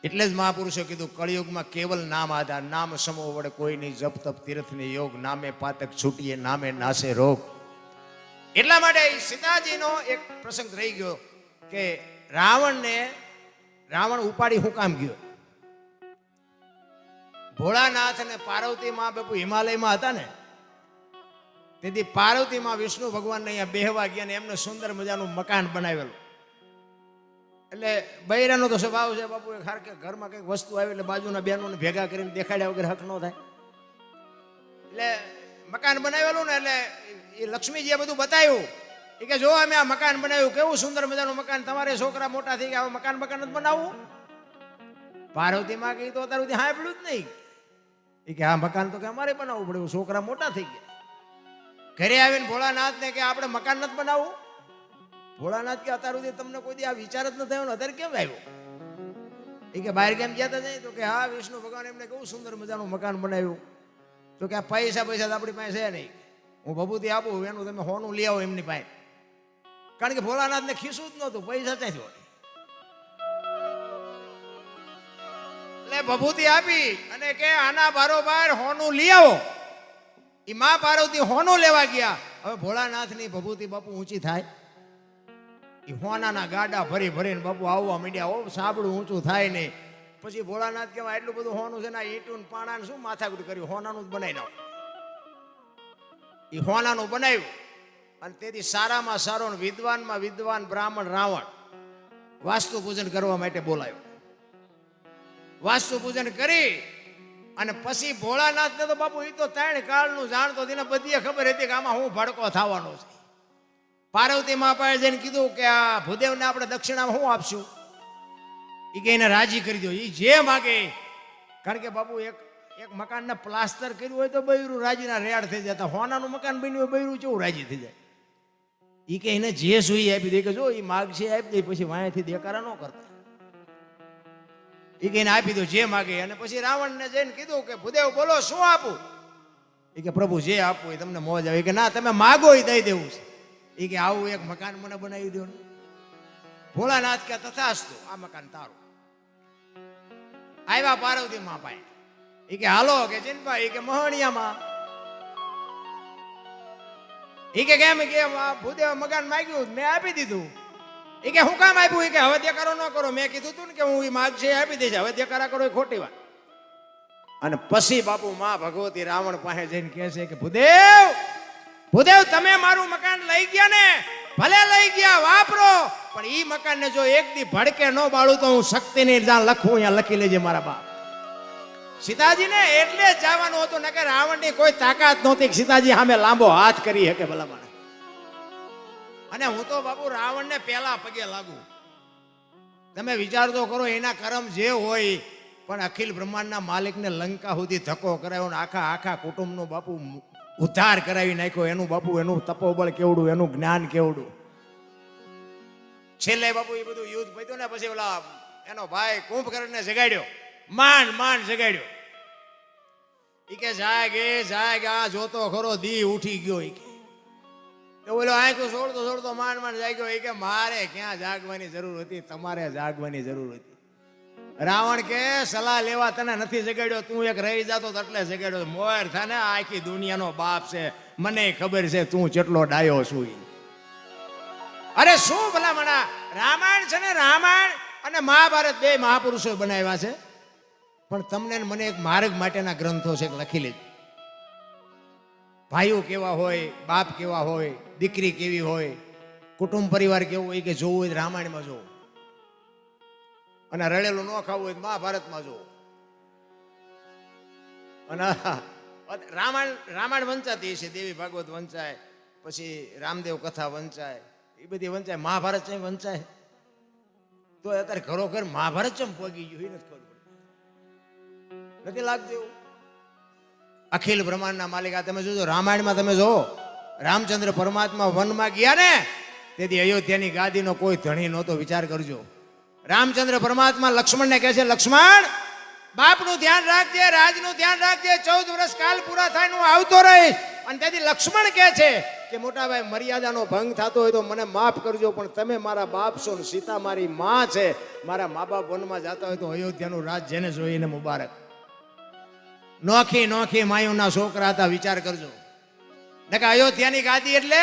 એટલે જ મહાપુરુષો કીધું કળિયુગમાં કેવલ નામ આધાર, નામ સમો વડે કોઈ નહીં, જપ તપ તીર્થની યોગ, નામે પાતક છૂટીએ નામે નાશે રોગ. એટલા માટે સીતાજીનો એક પ્રસંગ રહી ગયો કે રાવણ ઉપાડી હું કામ ગયો? ભોળાનાથ અને પાર્વતી માં બાપુ હિમાલયમાં હતા ને, તેથી પાર્વતી માં વિષ્ણુ ભગવાન ને અહીંયા બેહવા ગયા ને એમને સુંદર મજાનું મકાન બનાવેલું. એટલે બૈરાનો તો સ્વભાવ છે બાપુ, કે ઘરમાં કંઈક વસ્તુ આવી એટલે બાજુના બહેનોને ભેગા કરીને દેખાડ્યા વગર હક ન થાય. એટલે મકાન બનાવેલું ને એટલે એ લક્ષ્મીજીએ બધું બતાવ્યું. એ કે જો અમે આ મકાન બનાવ્યું, કેવું સુંદર મજાનું મકાન, તમારે છોકરા મોટા થઈ ગયા, મકાન જ બનાવવું? પાર્વતી માં કે તો અત્યારે સુધી સાંભળ્યું જ નહીં. એ કે આ મકાન તો કે અમારે બનાવવું પડે, છોકરા મોટા થઈ ગયા. ઘરે આવીને ભોળાનાથ ને કે આપણે મકાન નથી બનાવવું? ભોળાનાથ કે અત્યાર સુધી તમને કોઈ આ વિચાર જ ન થયો ને અત્યારે કેમ આવ્યો? એ કે બહાર કેમ ગયા નહીં? તો કે હા વિષ્ણુ ભગવાન એમને કેવું સુંદર મજાનું મકાન બનાવ્યું. તો કે આ પૈસા આપણી પાસે છે નહીં, હું ભભૂતિ આપું એનું તમે હોનું લઈ આવો એમની પાસે. કારણ કે ભોળાનાથ ને ખીસું જ નહોતું, પૈસા ક્યાંથી હોય. એટલે ભભૂતિ આપી અને કે આના બારોબાર હોનું લઈ આવો. એ માં પાર્વતી હોનું લેવા ગયા. હવે ભોળાનાથ ની ભભૂતિ બાપુ ઊંચી થાય, એ હોનાના ગાડા ભરી ભરીને બાપુ આવવા માંડ્યા. સાંભળું ઊંચું થાય નહીં. પછી ભોળાનાથ કહેવાય એટલું બધું હોનું છે ને, ઈટું પાણાને શું માથાકૂટ કર્યું, હોનાનું જ બનાવી નાખો. એ હોનાનું બનાવ્યું અને તેથી સારામાં સારો વિદ્વાનમાં વિદ્વાન બ્રાહ્મણ રાવણ વાસ્તુ પૂજન કરવા માટે બોલાયો. વાસ્તુ પૂજન કરી અને પછી ભોળાનાથ ને તો બાપુ એ તો ત્રણ કાળનું જાણતો, તેને બધી ખબર હતી કે આમાં હું ભડકો થવાનો છે. પાર્વતી મા પાસે જઈને કીધું કે આ ભૂદેવને આપણે દક્ષિણામાં શું આપશું? એ કે એને રાજી કરી દો, એ જે માગે. કારણ કે બાપુ એક મકાનને પ્લાસ્ટર કર્યું હોય તો બૈરું રાજીના રેડ થઈ જતા, હોનાનું મકાન બન્યું હોય બૈરું કેવું રાજી થઈ જાય. એ કે એને જે જોઈએ આપી દે, કે જો એ માગ છે આપી દે, પછી વાયાથી દેકારા ન કરતા. એ કે એને આપી દો જે માગે. અને પછી રાવણને જઈને કીધું કે ભૂદેવ બોલો શું આપું? એ કે પ્રભુ જે આપવું એ તમને મોજ આવે. કે ના તમે માગો એ દઈ દેવું છે. એ કે આવું એક મકાન મને બનાવી દો. ભોળાનાથ કે તથાસ્તુ, આ મકાન તારું. આવ્યા પાર્વતી માં પાસે. એ કે હાલો કે ચિંપા, એ કે મહણિયામાં. એ કે કેમ? કે ભૂદેવ મકાન માંગ્યું મેં આપી દીધું. એ કે હું કામ આપ્યું? એ કે હવે દેખાડો ન કરો, મેં કીધું તું ને કે હું એ માગ છે આપી દઈશ, હવે દેખાડા કરો એ ખોટી વાત. અને પછી બાપુ માં ભગવતી રાવણ પાસે જઈને કહે છે કે ભૂદેવ તમે મારું મકાન લઈ ગયા ને, ભલે લઈ ગયા વાપરો, પણ ઈ મકાન ને જો એક દી ભડકે ન બાળું તો હું શક્તિ ની જ્યાં લખું અહીંયા લખી લેજે મારા બાપ. સીતાજીને એટલે જ જવાનું હતું, નકર રાવણની કોઈ તાકાત નહોતી કે સીતાજી સામે લાંબો હાથ કરી શકે ભલામણ. અને હું તો બાપુ રાવણને પહેલા પગે લાગુ. તમે વિચાર તો કરો, એના કર્મ જે હોય, પણ અખિલ બ્રહ્માંડના માલિકને લંકા સુધી ધક્કો કરાયો ને આખા કુટુંબનો બાપુ ઉદ્ધાર કરાવી નાખ્યો. એનું બાપુ એનું તપોબળ કેવડું, એનું જ્ઞાન કેવડું. છેલ્લે બાપુ એ બધું યુદ્ધ પત્યું ને પછી ઓલા એનો ભાઈ કુંભકર્ણને જગાડ્યો, માંડ જગાડ્યો. ઈ કે જાગ આ જોતો ખરો દી ઉઠી ગયો. ઈ કે બોલો આંખો છોડતો માંડ જાગ્યો. ઈ કે મારે ક્યાં જાગવાની જરૂર હતી, તમારે જાગવાની જરૂર હતી. રાવણ કે સલાહ લેવા તને નથી જગાડ્યો, તું એક રહી જાતો એટલે જગાડ્યો. મોર થાને આખી દુનિયાનો બાપ છે, મને ખબર છે તું કેટલો ડાયો છું. અરે શું ભલામણા રામાયણ છે ને, રામાયણ અને મહાભારત બે મહાપુરુષો બનાવ્યા છે, પણ તમને મને એક માર્ગ માટેના ગ્રંથો છે, લખી લેજો. ભાઈઓ કેવા હોય, બાપ કેવા હોય, દીકરી કેવી હોય, કુટુંબ પરિવાર કેવું હોય, કે જોવું હોય રામાયણમાં જોવું, અને રડેલું ન ખાવું હોય મહાભારતમાં જોવું. અને રામાયણ વંચાતી છે, દેવી ભાગવત વંચાય, પછી રામદેવ કથા વંચાય, એ બધી વંચાય. મહાભારત છે વંચાય તો અત્યારે ઘરોઘર મહાભારત ચમ પોગી ગયું એ નથી ખબર પડતી, નથી લાગતું એવું. અખિલ બ્રહ્માંડના માલિક આ તમે જોજો, રામાયણમાં તમે જો રામચંદ્ર પરમાત્મા વનમાં ગયા ને તેથી અયોધ્યાની ગાદીનો કોઈ ધણી નહોતો. વિચાર કરજો, રામચંદ્ર પરમાત્મા લક્ષ્મણને કહે છે, લક્ષ્મણ બાપનું ધ્યાન રાખજે, રાજનું ધ્યાન રાખજે, 14 વર્ષ કાલ પૂરા થાય હું આવતો રહીશ. અને તેથી લક્ષ્મણ કહે છે કે મોટા ભાઈ મર્યાદાનો ભંગ થતો હોય તો મને માફ કરજો, પણ તમે મારા બાપ છો ને સીતા મારી માં છે, મારા મા બાપ વનમાં જતા હોય તો અયોધ્યાનું રાજ જેને જોઈને મુબારક. નોખી માયુના છોકરા હતા, વિચાર કરજો. નકે અયોધ્યાની ગાદી એટલે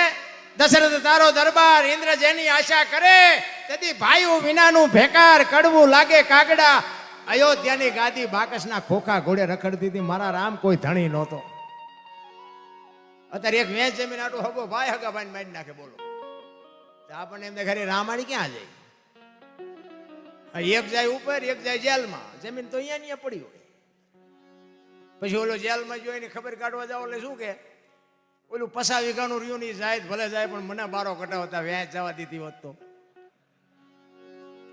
દશરથ તારો દરબાર, ઇન્દ્ર જેની આશા કરે તેથી ભાઈઓ વિનાનું ભેકાર, કડવું લાગે કાગડા. અયોધ્યાની ગાદી બાકસના ખોખા ઘોડે રખડતી હતી. મારા રામ કોઈ ધણી નહોતો. અત્યારે એક વેચ જમીન આટલું હગો ભાઈ હગા ભાઈ મારી નાખે, બોલો આપણને એમ ખરી રામાણી ક્યાં જાય? એક જાય ઉપર, એક જાય જેલમાં. જમીન તો અહીંયા પડી હોય. પછી ઓલો જેલમાં જોઈ ને ખબર કાઢવા જાવ એટલે શું કે ઓલું 50 વીઘાનું રહ્યું ની જાય ભલે જાય, પણ મને બારો કટાવતા વ્યાજ જવા દીધી હોત તો.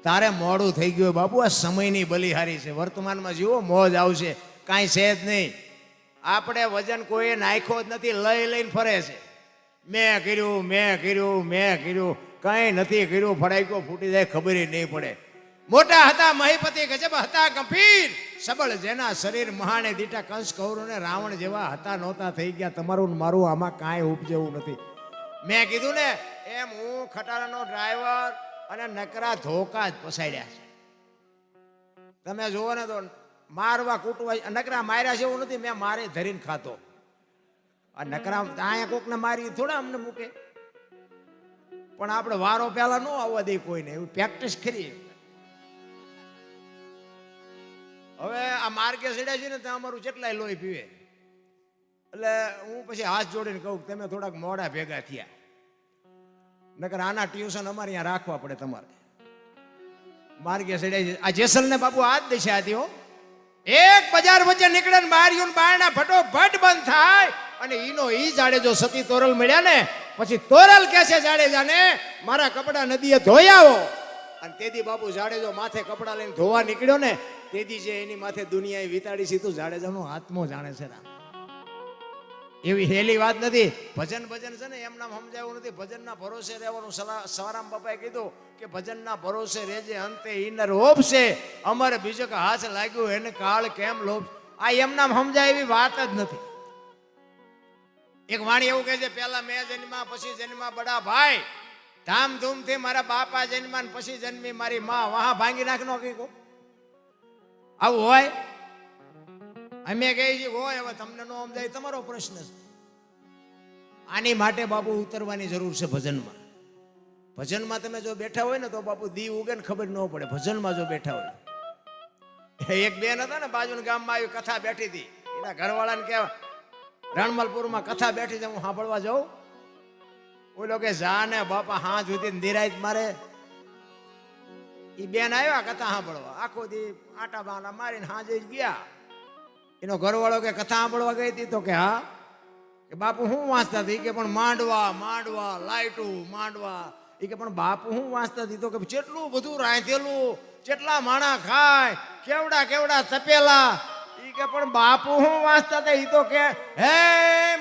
તારે મોડું થઈ ગયું બાપુ, આ સમયની બલિહારી છે. વર્તમાનમાં જીવો, મોજ આવશે, કાંઈ છે જ નહીં. આપણે વજન કોઈ નાખ્યો જ નથી, લઈને ફરે છે. મેં કર્યું, કંઈ નથી કર્યું, ફડાઈકો ફૂટી જાય ખબર નહીં પડે. મોટા હતા મહીપતિ, ગજબ હતા ગંભીર, સબળ જેના શરીર મહાણે દીટા કંસ કૌરવને રાવણ જેવા હતા નહોતા થઈ ગયા. તમારું મારું આમાં કાંઈ ઉપજેવું નથી. મેં કીધું ને એમ, હું ખટારાનો ડ્રાઈવર અને નકરા ધોકા જ પસાડ્યા છે. તમે જુઓ ને તો મારવા કૂટવા નકરા માર્યા છે એવું નથી, મેં મારે ધરીને ખાતો. આ નકરા અહીંયા કોકને મારી થોડા અમને મૂકે, પણ આપણે વારો પહેલા ન આવવા દે કોઈને, એવું પ્રેક્ટિસ કરી. હવે આ માર્ગે ચડ્યા છે ને ત્યાં અમારું કેટલાય લોહી પીવે, એટલે હું પછી હાથ જોડીને કહું તમે થોડાક મોડા ભેગા થયા, નકર આના ટ્યુશન અમારે અહીંયા રાખવા પડે તમારે. માર્ગે ચડ્યા છે આ જેસલ ને બાપુ આ જ દિશા હતી હો. એક બજાર વચ્ચે નીકળે ને બારીઓ બારણા ફટોફટ બંધ થાય, અને ઈનો ઈ જાડેજો સતી તોરલ મળ્યા ને પછી તોરલ કે છે જાડેજાને મારા કપડા નદીએ ધોઈ આવો. અને તેદી બાપુ જાડેજો માથે કપડા લઈને ધોવા નીકળ્યો ને તેદી જે એની માથે દુનિયાએ વિતાડી સીધું જાડેજાનો આત્મો જાણે છે. એવી હેલી વાત નથી. ભજન છે ને એમ નામ સમજાયું નથી. ભજનના ભરોસે રહેવાનું સવારામ બાપાએ કીધું કે ભજનના ભરોસે રહેજે, અંતે ઈનર ઓપશે, અમર બીજો કે હાથ લાગ્યું એને કાળ કેમ લોભ. આ એમ નામ સમજાય એવી વાત જ નથી. એક વાણી એવું કહે છે, પહેલા મેં જન્મા પછી જન્મા બડા ભાઈ, ધામધૂમથી મારા બાપા જન્મા પછી જન્મી મારી માં, વહા ભાંગી નાખ નો કીધું. આવું હોય? અમે કહી છીએ હોય, હવે તમને ન સમજાય તમારો પ્રશ્ન છે. આની માટે બાપુ ઉતરવાની જરૂર છે ભજનમાં. ભજનમાં તમે જો બેઠા હોય ને તો બાપુ દી ઉગે ને ખબર ન પડે. ભજનમાં જો બેઠા હોય. એક બેન હતા ને બાજુના ગામમાં આવી કથા બેઠી હતી, એના ઘરવાળાને કહેવા રણમલપુરમાં કથા બેઠી છે, હું સાંભળવા જાઉં. ઓલો કે જા ને બાપા હા સુધી નિરાયત મારે. એ બેન આવ્યા કથા સાંભળવા, આખો દી આટા બાના મારીને હાજે ગયા. એનો ઘરવાળો કે કથા સાંભળવા ગઈ હતી તો કે હા, કે બાપુ હું વાંચતા હતી, કે પણ માંડવા માંડવા લાઈટું માંડવા, એ કે પણ બાપુ હું વાંચતા હતી તો કે કેટલું બધું રાંધેલું, કેટલા માણા ખાય, કેવડા કેવડા તપેલા, એ કે પણ બાપુ હું વાંચતા હતા, એ તો કે હે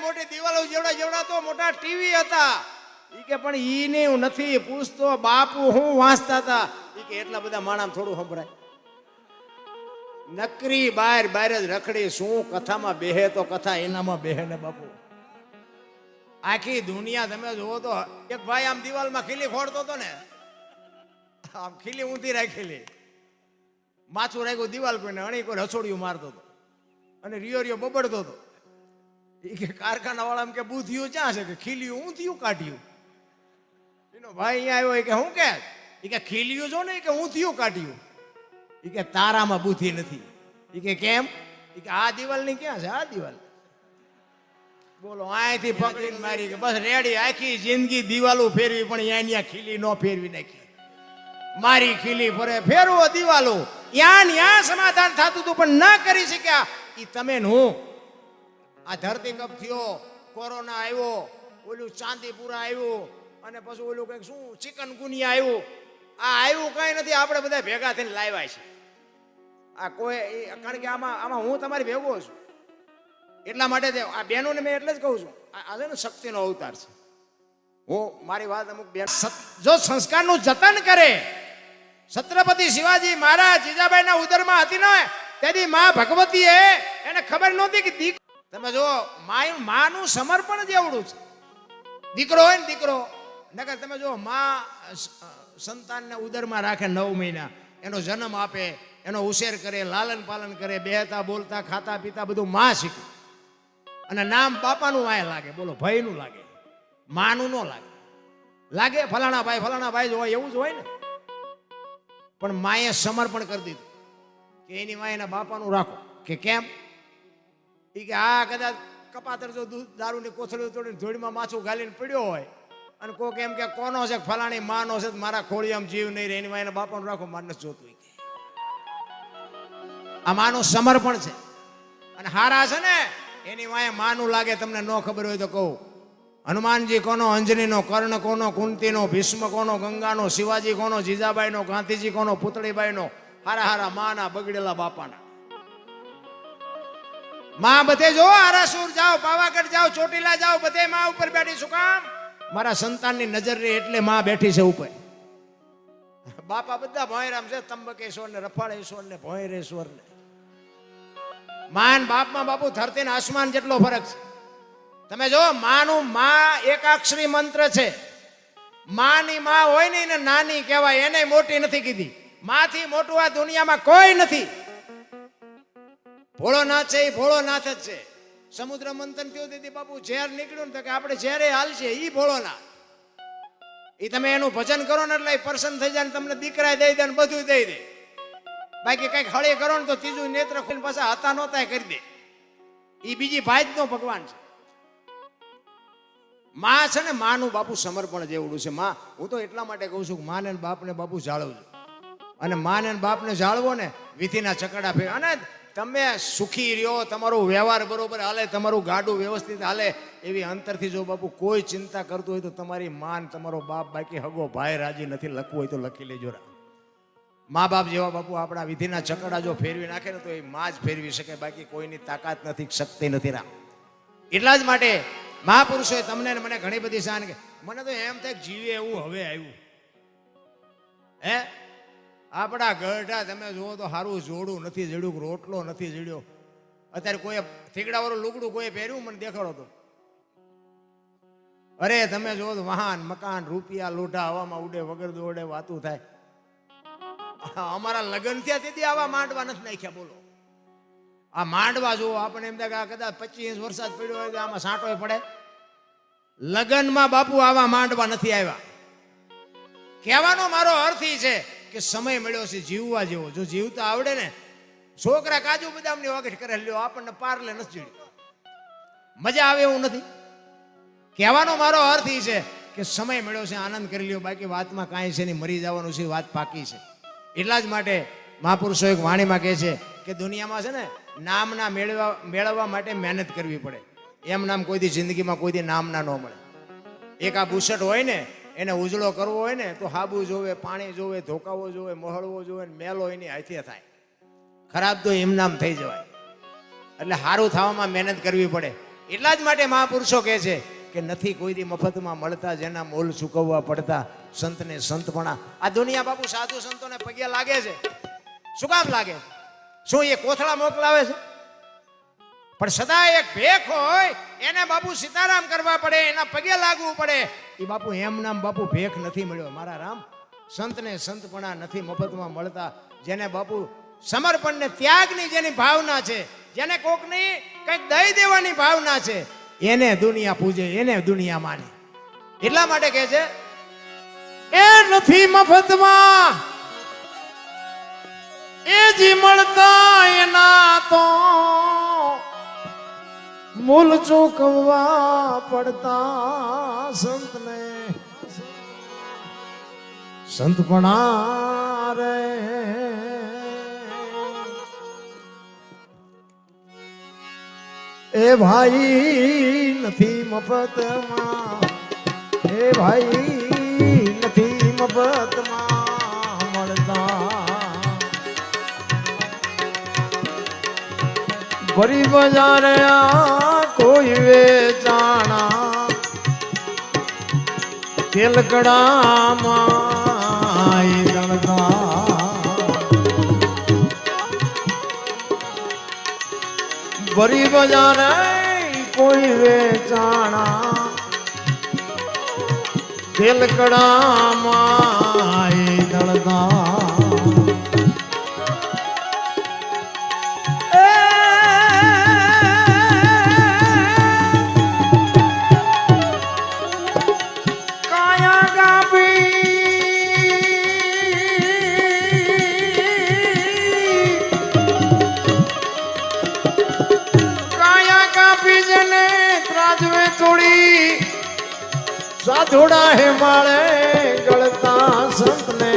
મોટી દિવાલો જેવડા જેવડા તો મોટા ટીવી હતા, એ કે પણ ઈ ને હું નથી પૂછતો, બાપુ હું વાંચતા હતા, એ કે એટલા બધા માણા થોડું સંભળાય, નકરી બહાર બહાર જ રખડી, શું કથામાં બેહે તો કથા એનામાં બેહે ને બાપુ. આખી દુનિયા તમે જુઓ તો એક ભાઈ આમ દિવાલમાં ખીલી ખોડતો હતો ને, આમ ખીલી ઊંધી રાખેલી, માથું રાખ્યું દિવાલ કોઈને અણી કોઈ હસોડિયું મારતો હતો અને રિયો રિયો બબડતો હતો. એ કે કારખાના વાળા કે બુધિયું ક્યાં છે, કે ખીલિયું ઊંધિયું કાઢ્યું. એનો ભાઈ અહીંયા આવ્યો, કે હું કે ખીલિયું જો ને કે ઊંધિયું કાઢ્યું. એ કે તારામાં બુદ્ધિ નથી. એ કે કેમ? એ કે આ દિવાલ ની ક્યાં છે, આ દિવાલ બોલો અહીંથી પકડીને મારી કે બસ રેડી, આખી જિંદગી દિવાલો ફેરવી પણ અહીંયા ખીલી નો ફેરવી નાખી, મારી ખીલી ફરે ફેરવો દિવાલો, ત્યાં સમાધાન થતું હતું પણ ના કરી શક્યા. એ તમે ને હું, આ ધરતીકંપ થયો, કોરોના આવ્યો, ઓલું ચાંદીપુરા આવ્યું, અને પછી ઓલું કંઈક શું ચિકનગુનિયા આવ્યું, આ આવ્યું કઈ નથી, આપણે બધા ભેગા થઈને લાવ્યા છે. આ કોઈ કારણ કે આમાં હું તમારી ભેગો છું, એટલા માટે આ બહેનોને મેં એટલે જ કહું છું, આ છે ને શક્તિનો અવતાર છે. હું મારી વાત અમુક બેન જો સંસ્કારનું જતન કરે, છત્રપતિ શિવાજી મહારાજ જીજાબાઈના ઉદરમાં હતી ને તેથી માં ભગવતીએ એને ખબર નહોતી કે તમે જો માનું સમર્પણ જેવડું છે. દીકરો હોય ને દીકરો, નકર તમે જો માં સંતાનને ઉદરમાં રાખે 9 મહિના, એનો જન્મ આપે, એનો ઉછેર કરે, લાલન પાલન કરે, બેહતા બોલતા ખાતા પીતા બધું માં શીખે, અને નામ બાપાનું વાય લાગે, બોલો ભાઈનું લાગે, માનું ન લાગે. લાગે ફલાણા ભાઈ જ હોય એવું જ હોય ને, પણ માએ સમર્પણ કરી દીધું કે એની માં એના બાપાનું રાખો. કે કેમ? એ કે આ કદાચ કપાતર જો દૂધ દારૂની કોથળીઓ તોડીને ધોળીમાં માછું ગાલીને પડ્યો હોય અને કોક એમ કે કોનો છે, ફલાણી માનો છે, મારા ખોળિયામાં જીવ નહીં રહે, એની માં એના બાપાનું રાખો, માન નથી જોતું. આ માનું સમર્પણ છે. અને હારા છે ને એની વાંહે માનું લાગે. તમને ન ખબર હોય તો કહું, હનુમાનજી કોનો, અંજનીનો, કર્ણ કોનો, કુંતીનો, ભીષ્મ કોનો, ગંગાનો, શિવાજી કોનો, જીજાબાઈનો, ગાંધીજી કોનો, પુતળીબાઈનો, હારા હારા માના બગડેલા બાપાના. માં બધે જો, આરાસુર જાઓ, પાવાગઢ જાઓ, ચોટીલા જાઓ, બધે માં ઉપર બેઠી. શું કામ? મારા સંતાનની નજર રે એટલે માં બેઠી છે ઉપર. બાપા બધા ભોંયરામ છે, ત્રંબકેશ્વર ને રફાળેશ્વર ને ભોંયરેશ્વર ને. માન બાપમાં બાપુ ધરતી ને આસમાન જેટલો ફરક છે. તમે જો માનું માં એકાક્ષરી મંત્ર છે. માની માં હોય ને એને નાની કહેવાય, એને મોટી નથી કીધી. માથી મોટું આ દુનિયામાં કોઈ નથી. ભોળોનાથ છે એ ભોળોનાથ જ છે. સમુદ્ર મંથન થયું તેથી બાપુ ઝેર નીકળ્યું ને તો કે આપણે ઝેરે હાલશે, ઈ ભોળોનાથ. એ તમે એનું ભજન કરો ને એટલે પ્રસન્ન થઈ જાય, તમને દીકરા દઈ દે ને બધું દઈ દે. બાકી કઈક હળી કરો ને તો ત્રીજું નેત્ર ખોલીને પાછા હતા નહોતા કરી દે. એ બીજી ભાઈ નો ભગવાન છે. માં છે ને માનું બાપુ સમર્પણ જેવડું છે. માં હું તો એટલા માટે કહું છું કે માને બાપને બાપુ જાળવજો, અને માને બાપને જાળવો ને વિધિના ચકડા ફેર. અને તમે સુખી રહ્યો, તમારો વ્યવહાર બરોબર હાલે, તમારું ગાડું વ્યવસ્થિત હાલે, એવી અંતરથી જો બાપુ કોઈ ચિંતા કરતું હોય તો તમારી માન, તમારો બાપ, બાકી હગો ભાઈ રાજી નથી, લખવું હોય તો લખી લેજો. મા બાપ જેવા બાપુ આપણા વિધિના ચકડા જો ફેરવી નાખે ને તો એ માં જ ફેરવી શકે, બાકી કોઈની તાકાત નથી, શક્તિ નથી. એટલા જ માટે મહાપુરુષોએ તમને ને મને ઘણી બધી શાન કે મને તો એમ થાય જીવે એવું હવે આવ્યું. હે આપણા ગઢા તમે જુઓ તો સારું જોડું નથી જડ્યું, રોટલો નથી જડ્યો. અત્યારે કોઈ થીગડાવાળું લુગડું કોઈ પહેર્યું મને દેખાડો તો, અરે તમે જુઓ તો વાહન મકાન રૂપિયા લોઢા હવામાં ઉડે, વગર દોડે વાતું થાય. અમારા લગ્ન થયા તેથી આવા માંડવા નથી નાખ્યા. બોલો આ માંડવા જુઓ, આપણે એમ થાય કદાચ 25 વરસાદ પડ્યો હોય તો આમાં સાંટો પડે. લગ્નમાં બાપુ આવા માંડવા નથી આવ્યા. કહેવાનો મારો અર્થ એ છે કે સમય મળ્યો છે જીવવા જેવો. જો જીવતા આવડે ને, છોકરા કાજુ બદામની વગેરે કરે, લ્યો આપણને પાર્લે નથી જીવ્યું, મજા આવે એવું નથી. કહેવાનો મારો અર્થ એ છે કે સમય મળ્યો છે, આનંદ કરી લ્યો, બાકી વાતમાં કાંઈ છે નહીં, મરી જવાનું છે, વાત પાકી છે. એટલા જ માટે મહાપુરુષો એક વાણીમાં કહે છે કે દુનિયામાં છે ને નામના મેળવવા માટે મહેનત કરવી પડે. એમ નામ કોઈથી જિંદગીમાં કોઈથી નામના ન મળે. એક આ બુશર્ટ હોય ને એને ઉજળો કરવો હોય ને તો હાબુ જોવે, પાણી જોવે, ધોકાવો જોવે, મોહળવો જોવે, મેલો એની હાથે થાય. ખરાબ તો એમ નામ થઈ જવાય. એટલે સારું થવામાં મહેનત કરવી પડે. એટલા જ માટે મહાપુરુષો કહે છે કે નથી કોઈથી મફતમાં મળતા, જેના મોલ ચૂકવવા પડતા, સંતને સંતપણા. આ દુનિયા બાપુ સાધુ સંતોને પગે લાગે છે. શું કામ લાગે? શું એ કોથળા મોકલાવે છે? પણ સદા એક ભેખ હોય એને બાપુ સીતારામ કરવા પડે, એના પગે લાગવું પડે. એ બાપુ એમ નામ બાપુ ભેખ નથી મળ્યો મારા રામ. સંતને સંતપણા નથી મફતમાં મળતા. જેને બાપુ સમર્પણ ને ત્યાગની જેની ભાવના છે, જેને કોકની કંઈક દઈ દેવાની ભાવના છે, એને દુનિયા પૂજે, એને દુનિયા માને. એટલા માટે કહે છે એ નથી મફતમાં એ જી મળતા, એના તો મૂલ ચૂકવવા પડતા, સંતને સંતપણા રે. એ ભાઈ નથી મફતમાં, એ ભાઈ નથી મફતમાં મળતા. ભરી બજારે કોઈ વેચાણા, તેલકડામાં દળતા. ભરી બજારે કોઈ વેચાણા, તેલકડામાં દળતા. સાધુડા હે માળે ગળતા, સંતને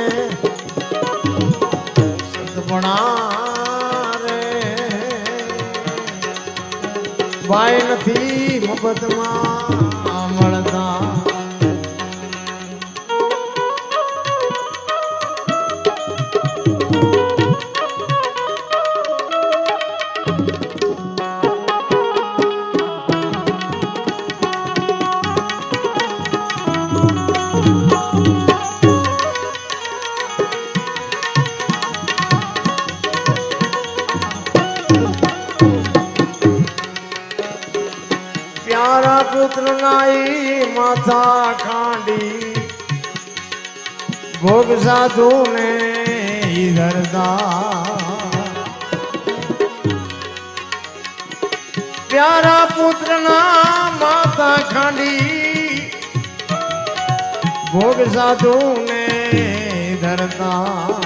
સંતપણા રે. ભાઈ નથી મફતમાં મળતા. પ્યારા પુત્ર નાઈ માથા ખાંડી, ભોગ સાધુ ને ધરતા. પ્યારા પુત્ર ના માથા ખાંડી, ભોગ સાધુ ને ધરતા.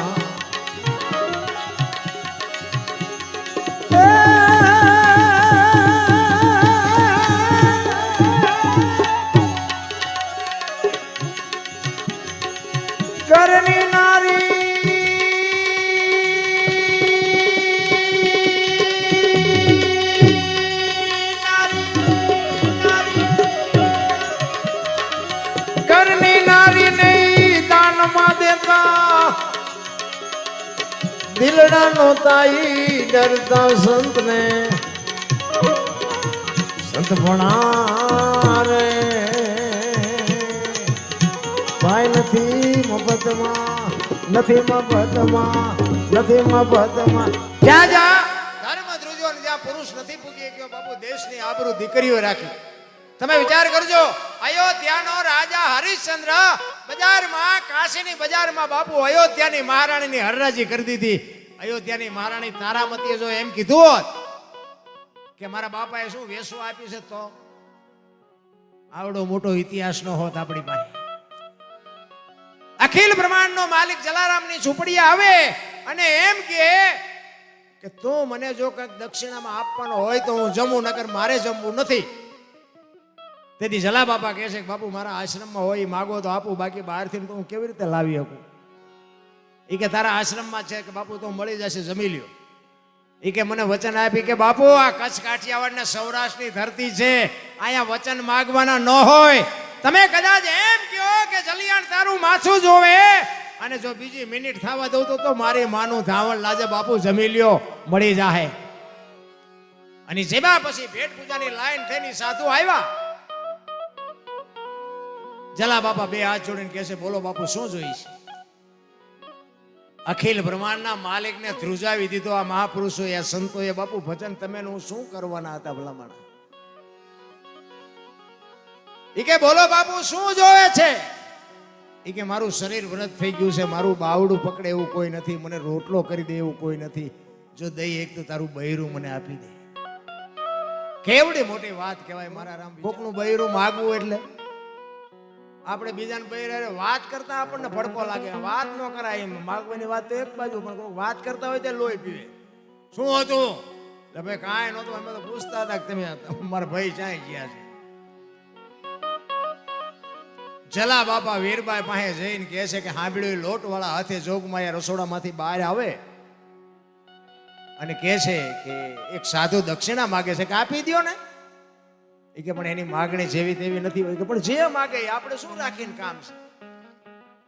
ઘરની નારી ઘરની નારી નહીં દાનમાં દેતા, દિલડા નો તાઈ ડરતા, સંતને સંતપણા રે. ભાઈ નથી મફતમાં, નથી મફતમાં, નથી મફતમાં. જ્યાં જ્યાં ધર્મ ધ્રુજો ને જ્યાં પુરુષ નથી પૂગી ગયો બાપુ, દેશની આબરૂ દીકરીઓ રાખી. તમે વિચાર કરજો, અયોધ્યાનો રાજા હરિશ્ચંદ્ર બજારમાં, કાશીની બજારમાં બાપુ અયોધ્યાની મહારાણીની હરરાજી કરી દીધી. અયોધ્યાની મહારાણી તારામતીએ જો એમ કીધું હોત કે મારા બાપાએ શું વેસો આપી છે, તો આવડો મોટો ઇતિહાસ નો હોત આપણી પાસે. અખિલ બ્રહ્માંડનો માલિક જલારામની ઝૂંપડી આવે અને એમ કે તું મને જો કંઈક દક્ષિણામાં આપવાનો હોય તો હું જમું, નકર મારે જમવું નથી. તેથી જલા બાપા કહે છે કે બાપુ મારા આશ્રમમાં હોય માગો તો આપું, બાકી બહારથી તો હું કેવી રીતે લાવી શકું. એ કે તારા આશ્રમમાં છે કે બાપુ તો મળી જશે, જમી લ્યો. એ કે મને વચન આપી કે બાપુ આ કચ્છ કાઠિયાવાડ ને સૌરાષ્ટ્રની ધરતી છે, અહીંયા વચન માગવાના ન હોય. તમે કદાચ એમ કહો કે જલિયાણ તારું માથું જોવે અને જો બીજી મિનિટ થવા દઉં તો મારી માનું ધાવણ લાજે બાપુ જમી લ્યો, મળી જાહે. અને જેમાં પછી ભેટ પૂજાની લાઈન થઈને સાધુ આવ્યા. જલા બાપા બે હાથ જોડીને કહે છે, બોલો બાપુ શું જોઈશ? અખિલ બ્રહ્માંડના માલિકને ધ્રુજાવી દીધો આ મહાપુરુષોએ, આ સંતોએ. બાપુ ભજન તમે શું કરવાના હતા ભલામણ? ઈ કે બોલો બાપુ શું જોવે છે? ઈ કે મારું શરીર વ્રત થઈ ગયું છે, મારું બાવડું પકડે એવું કોઈ નથી, મને રોટલો કરી દે એવું કોઈ નથી, જો દઈ એક તો તારું બૈરું મને આપી દે. કેવડી મોટી વાત કહેવાય મારા રામ. કોકનું બૈરું માગવું એટલે આપણે બીજાને બૈરારે વાત કરતા આપણને ભડકો લાગે. વાત ન કરાય, એમ માગવાની વાત તો એક બાજુ, પણ કોઈ વાત કરતા હોય તો લોહી પીવે. શું હતું? ભાઈ કાંઈ નહોતું, અમે તો પૂછતા હતા કે તમે મારા ભાઈ ચાઈ ગયા છે. જલા બાપા વીરબાઈ પાસે જઈને કહે છે કે હાંભળ્યું, લોટ વાળા હાથે જોગમાયા રસોડામાંથી બહાર આવે અને કહે છે કે એક સાધુ દક્ષિણા માગે છે કે આપી દો ને. એ કે પણ એની માગણી જેવી તેવી નથી હોય. કે પણ જે માગે આપણે શું રાખીને કામ છે?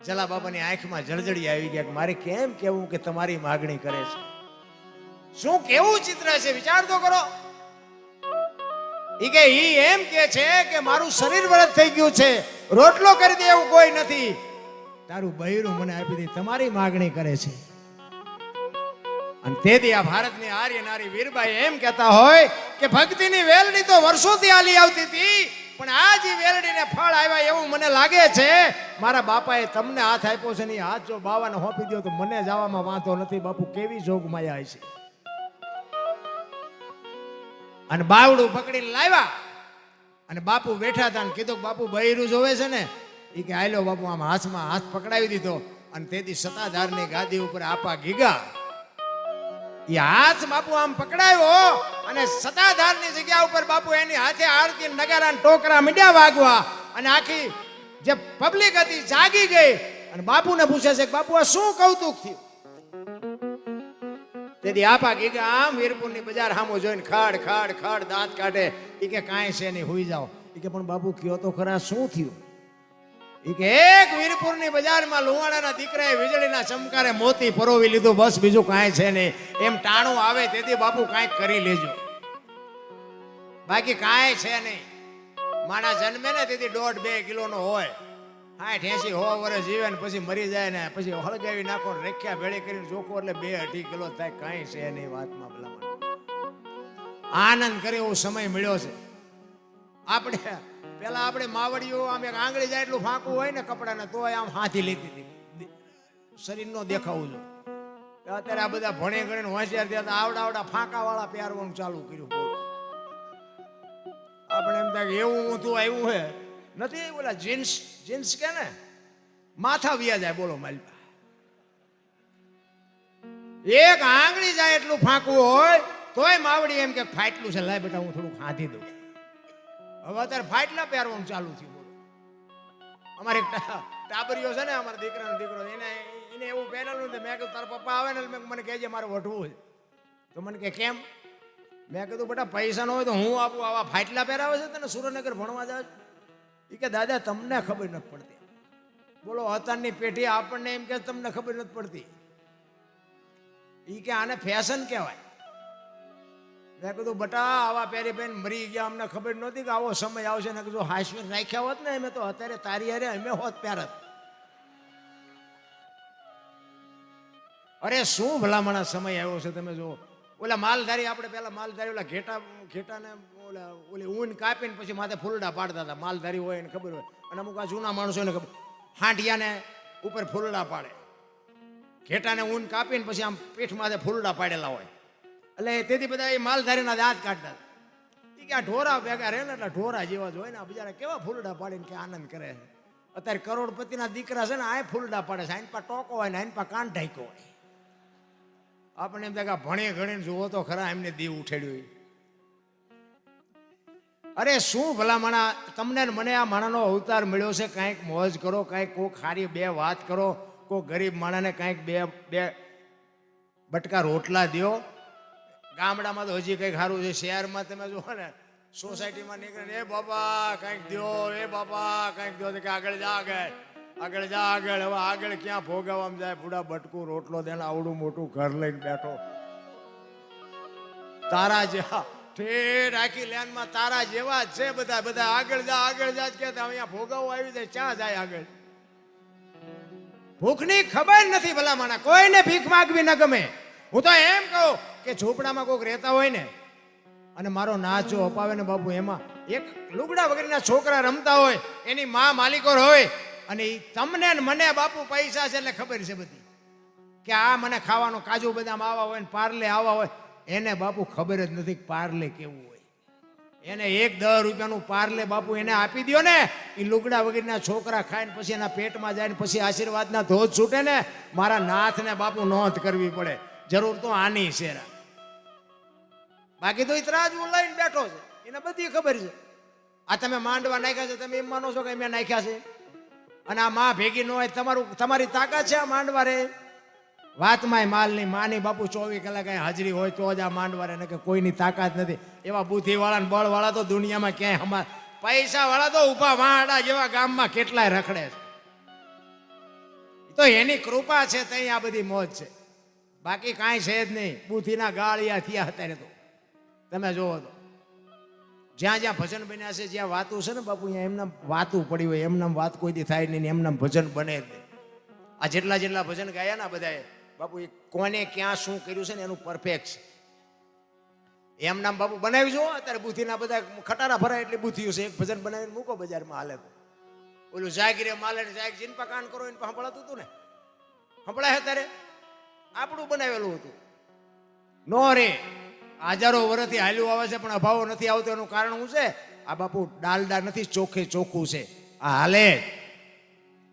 જલા બાબાની આંખમાં જળજળી આવી ગયા કે મારે કેમ કેવું કે તમારી માગણી કરે છે? શું કેવું ચિત્ર છે, વિચાર તો કરો. ઈ કે ઈ એમ કે છે કે મારું શરીર વ્રત થઈ ગયું છે, રોટલો કરી દે એવું કોઈ નથી, તારું બૈરું મને આપી દે, તમારી માગણી કરે છે. અને તેથી આ ભારતની આર્ય નારી વીરબાઈ એમ કહેતા હોય કે ભક્તિની વેલડી તો વર્ષોથી આલી આવતી હતી, પણ આ જે વેલડીને ફળ આવ્યા એવું મને લાગે છે. મારા બાપાએ તમને હાથ આપ્યો છે ને, હાથ જો બાવાને હોપી દો તો મને જવામાં વાંધો નથી. બાપુ કેવી જોગ માયા છે. અને બાવડું પકડીને લાવ્યા અને બાપુ બેઠા હતા અને કીધું બાપુ બૈરું જોવે છે ને? એ કે આયલો બાપુ. આમ હાથમાં હાથ પકડાવી દીધો અને તેથી સત્તાધારની ગાદી ઉપર આપા ગીગા. એ હાથ બાપુ આમ પકડાયો અને સત્તાધારની જગ્યા ઉપર બાપુ એની હાથે આરતી નગારા ટોકરા મીડિયા વાગવા અને આખી જે પબ્લિક હતી જાગી ગઈ અને બાપુને પૂછે છે કે બાપુ આ શું કૌતુક થયું? તેથી આપા કે આમ વીરપુરની બજાર સામો જોઈને ખાડ ખાડ ખાડ દાંત કાઢે. એ કે કાંઈ છે નહીં, હોઈ જાઓ. એ કે પણ બાપુ કયો તો ખરા શું થયું? એ કે એક વીરપુરની બજારમાં લુવાણાના દીકરાએ વીજળીના ચમકારે મોતી પરોવી લીધું, બસ બીજું કાંઈ છે નહીં. એમ ટાણું આવે તેથી બાપુ કાંઈક કરી લેજો, બાકી કાંઈ છે નહીં. માણસ જન્મે ને તેથી 1.5-2 કિલોનો હોય, 60-80 વર્ષ જીવે ને પછી મરી જાય ને પછી હળગાવી નાખો, રેખ્યા ભેળી કરીને ચોખ્ખો એટલે 2-2.5 કિલો થાય. કાંઈ છે નહીં વાતમાં. ભલામણ આનંદ કરે એવો સમય મળ્યો છે. આપણે પેલા આપણે માવડીઓ આમ એક આંગળી જાય એટલું ફાંકવું હોય ને કપડાને તોય આમ હાથી લેતી હતી, શરીર નો દેખાવું જોઈએ. અત્યારે આ બધા ભણે ગણીને હોશિયાર થયા, આવડા ફાંકા વાળા પહેરવાનું ચાલુ કર્યું. આપણે એમ થાય કે એવું ઊંધું આવ્યું હે નથી. બોલા જીન્સ કે ને માથા વિયા જાય. બોલો માલપા એક આંગળી જાય એટલું ફાંકવું હોય તોય માવડી એમ કે ફાટલું છે, લાય બેટા હું થોડું ખાધી દઉં. હવે અત્યારે ફાટલા પહેરવાનું ચાલુ થયું. બોલો અમારે એક ટાબરીઓ છે ને, અમારા દીકરાનો દીકરો, એને એવું પહેરેલું. મેં કીધું તારા પપ્પા આવે ને મને કહેજે મારે વઢવું છે. તો મને કે કેમ? મેં કીધું બેટા પૈસા ન હોય તો હું આપું. આવા ફાટલા પહેરાવે છે તને સુરેન્દ્રનગર ભણવા જાય? એ કે દાદા તમને ખબર નથી પડતી. બોલો અત્યારની પેઢી આપણને એમ કે તમને ખબર નથી પડતી. એ કે આને ફેશન કહેવાય. મેં કીધું બટા આવા પહેરી પહેરીને મરી ગયા, અમને ખબર નહોતી કે આવો સમય આવશે. ને કીધું હાશ્વીર રાખ્યા હોત ને અમે તો અત્યારે તારી હારે અમે હોત પહેરત. અરે શું ભલામણા સમય આવ્યો છે. તમે જો ઓલા માલધારી, આપણે પેલા માલધારી ઓલા ઘેટાને ઓલા ઓલી ઊન કાપીને પછી માથે ફૂલડા પાડતા હતા. માલધારી હોય એને ખબર હોય, અને અમુક આ જૂના માણસો એને ખબર, હાંટિયાને ઉપર ફૂલડા પાડે. ઘેટાને ઊન કાપીને પછી આમ પીઠ માથે ફૂલડા પાડેલા હોય. એટલે તેથી બધા એ માલધારીના દાંત કાઢતા. એ કે આ ઢોરા ભેગા રહે ને એટલે ઢોરા જેવા જ હોય ને. આ બિચારા કેવા ફૂલડા પાડીને કે આનંદ કરે. અત્યારે કરોડપતિના દીકરા છે ને આ ફૂલડા પાડે છે. આઈન પા ટોકો હોય ને આઈન પા કાન ઢાંક્યો હોય. આપણે એમ થાય કે ભણે ગણીને જુઓ તો ખરા એમને દીવ ઉઠેડ્યું. અરે શું ભલામણા તમને મને આ માણાનો અવતાર મળ્યો છે. કાંઈક મોજ કરો, કાંઈક કોક ખારી બે વાત કરો, કોક ગરીબ માણાને કાંઈક બે બટકા રોટલા દો. ગામડામાં તો હજી કંઈક સારું છે. શહેરમાં તમે જુઓ ને, સોસાયટીમાં નીકળે એ બાપા કંઈક દો, એ બાપા કંઈક દો, કે આગળ જા, આગળ જા, આગળ. હવે આગળ ક્યાં ભોગવવામાં જાય? પૂડા બટકું રોટલો દેને આવડું મોટું ઘર લઈને બેઠો, તારા જેવા ઠેર આખી લેનમાં તારા જેવા જ છે બધા. બધા આગળ જા, આગળ જા જ કહેતા. અહીંયા ભોગવવા આવી જાય, ક્યાં જાય આગળ? ભૂખની ખબર નથી ભલા માણા. કોઈને ભીખ માગવી ન ગમે. હું તો એમ કહું કે ઝૂંપડામાં કોઈક રહેતા હોય ને અને મારો નાચો અપાવે ને બાપુ, એમાં એક લુગડા વગરના છોકરા રમતા હોય, એની માં માલિકોર હોય, અને તમને ને મને બાપુ પૈસા છે એટલે ખબર છે બધી કે આ મને ખાવાનું કાજુ બદામ આવા હોય ને પાર્લે આવા હોય. એને બાપુ ખબર જ નથી પાર્લે કેવું હોય. એને 10 રૂપિયાનું પાર્લે બાપુ એને આપી દો ને, એ લુગડા વગરના છોકરા ખાય ને પછી એના પેટમાં જાય ને પછી આશીર્વાદના ધોધ છૂટે ને, મારા નાથને બાપુ નોંધ કરવી પડે. જરૂર તો આની છે, બાકી તો ત્રાજવું લઈને બેઠો છે, એને બધી ખબર છે. આ તમે માંડવા નાખ્યા છે, તમે એમ માનો છો કે મેં નાખ્યા છે? અને આ માં ભેગી ન હોય તમારી તાકાત છે આ માંડવા રે? વાતમાં માલ નહીં. માની બાપુ 24 કલાક હાજરી હોય તો જ આ માંડવા રે, કે કોઈની તાકાત નથી. એવા બુદ્ધિ વાળા ને બળ વાળા તો દુનિયામાં ક્યાંય, પૈસા વાળા તો ઉભા વાડા જેવા ગામમાં કેટલાય રખડે છે. તો એની કૃપા છે, તઈ આ બધી મોજ છે. બાકી કાંઈ છે જ નહીં. બુદ્ધિના ગાળિયા થયા અત્યારે તો તમે જોવો તો. જ્યાં જ્યાં ભજન બન્યા છે, જ્યાં વાતું છે ને બાપુ, અહીંયા એમના વાતું પડી હોય. એમનામ વાત કોઈ દી થાય નહીં, એમનામ ભજન બને જ નહીં. આ જેટલા ભજન ગાયા ને બધાએ બાપુ, એ કોને ક્યાં શું કર્યું છે ને એનું પરફેક્ટ છે. એમ નામ બાપુ બનાવી જો. અત્યારે બુદ્ધિના બધા ખટારા ભરાય એટલે બુદ્ધિઓ છે. એક ભજન બનાવીને મૂકો બજારમાં, હાલે તો ઓલું જાગીરે માલે જાગ જીનપા કાન કરો એને સંભળાતું હતું ને, સંભળાય અત્યારે આપણું બનાવેલું હતું. નો રે, હજારો વર્ષથી હાલ્યું આવે છે પણ અભાવો નથી આવતો. એનું કારણ શું છે? આ બાપુ ડાલડા નથી, ચોખ્ખે ચોખ્ખું છે. આ હાલે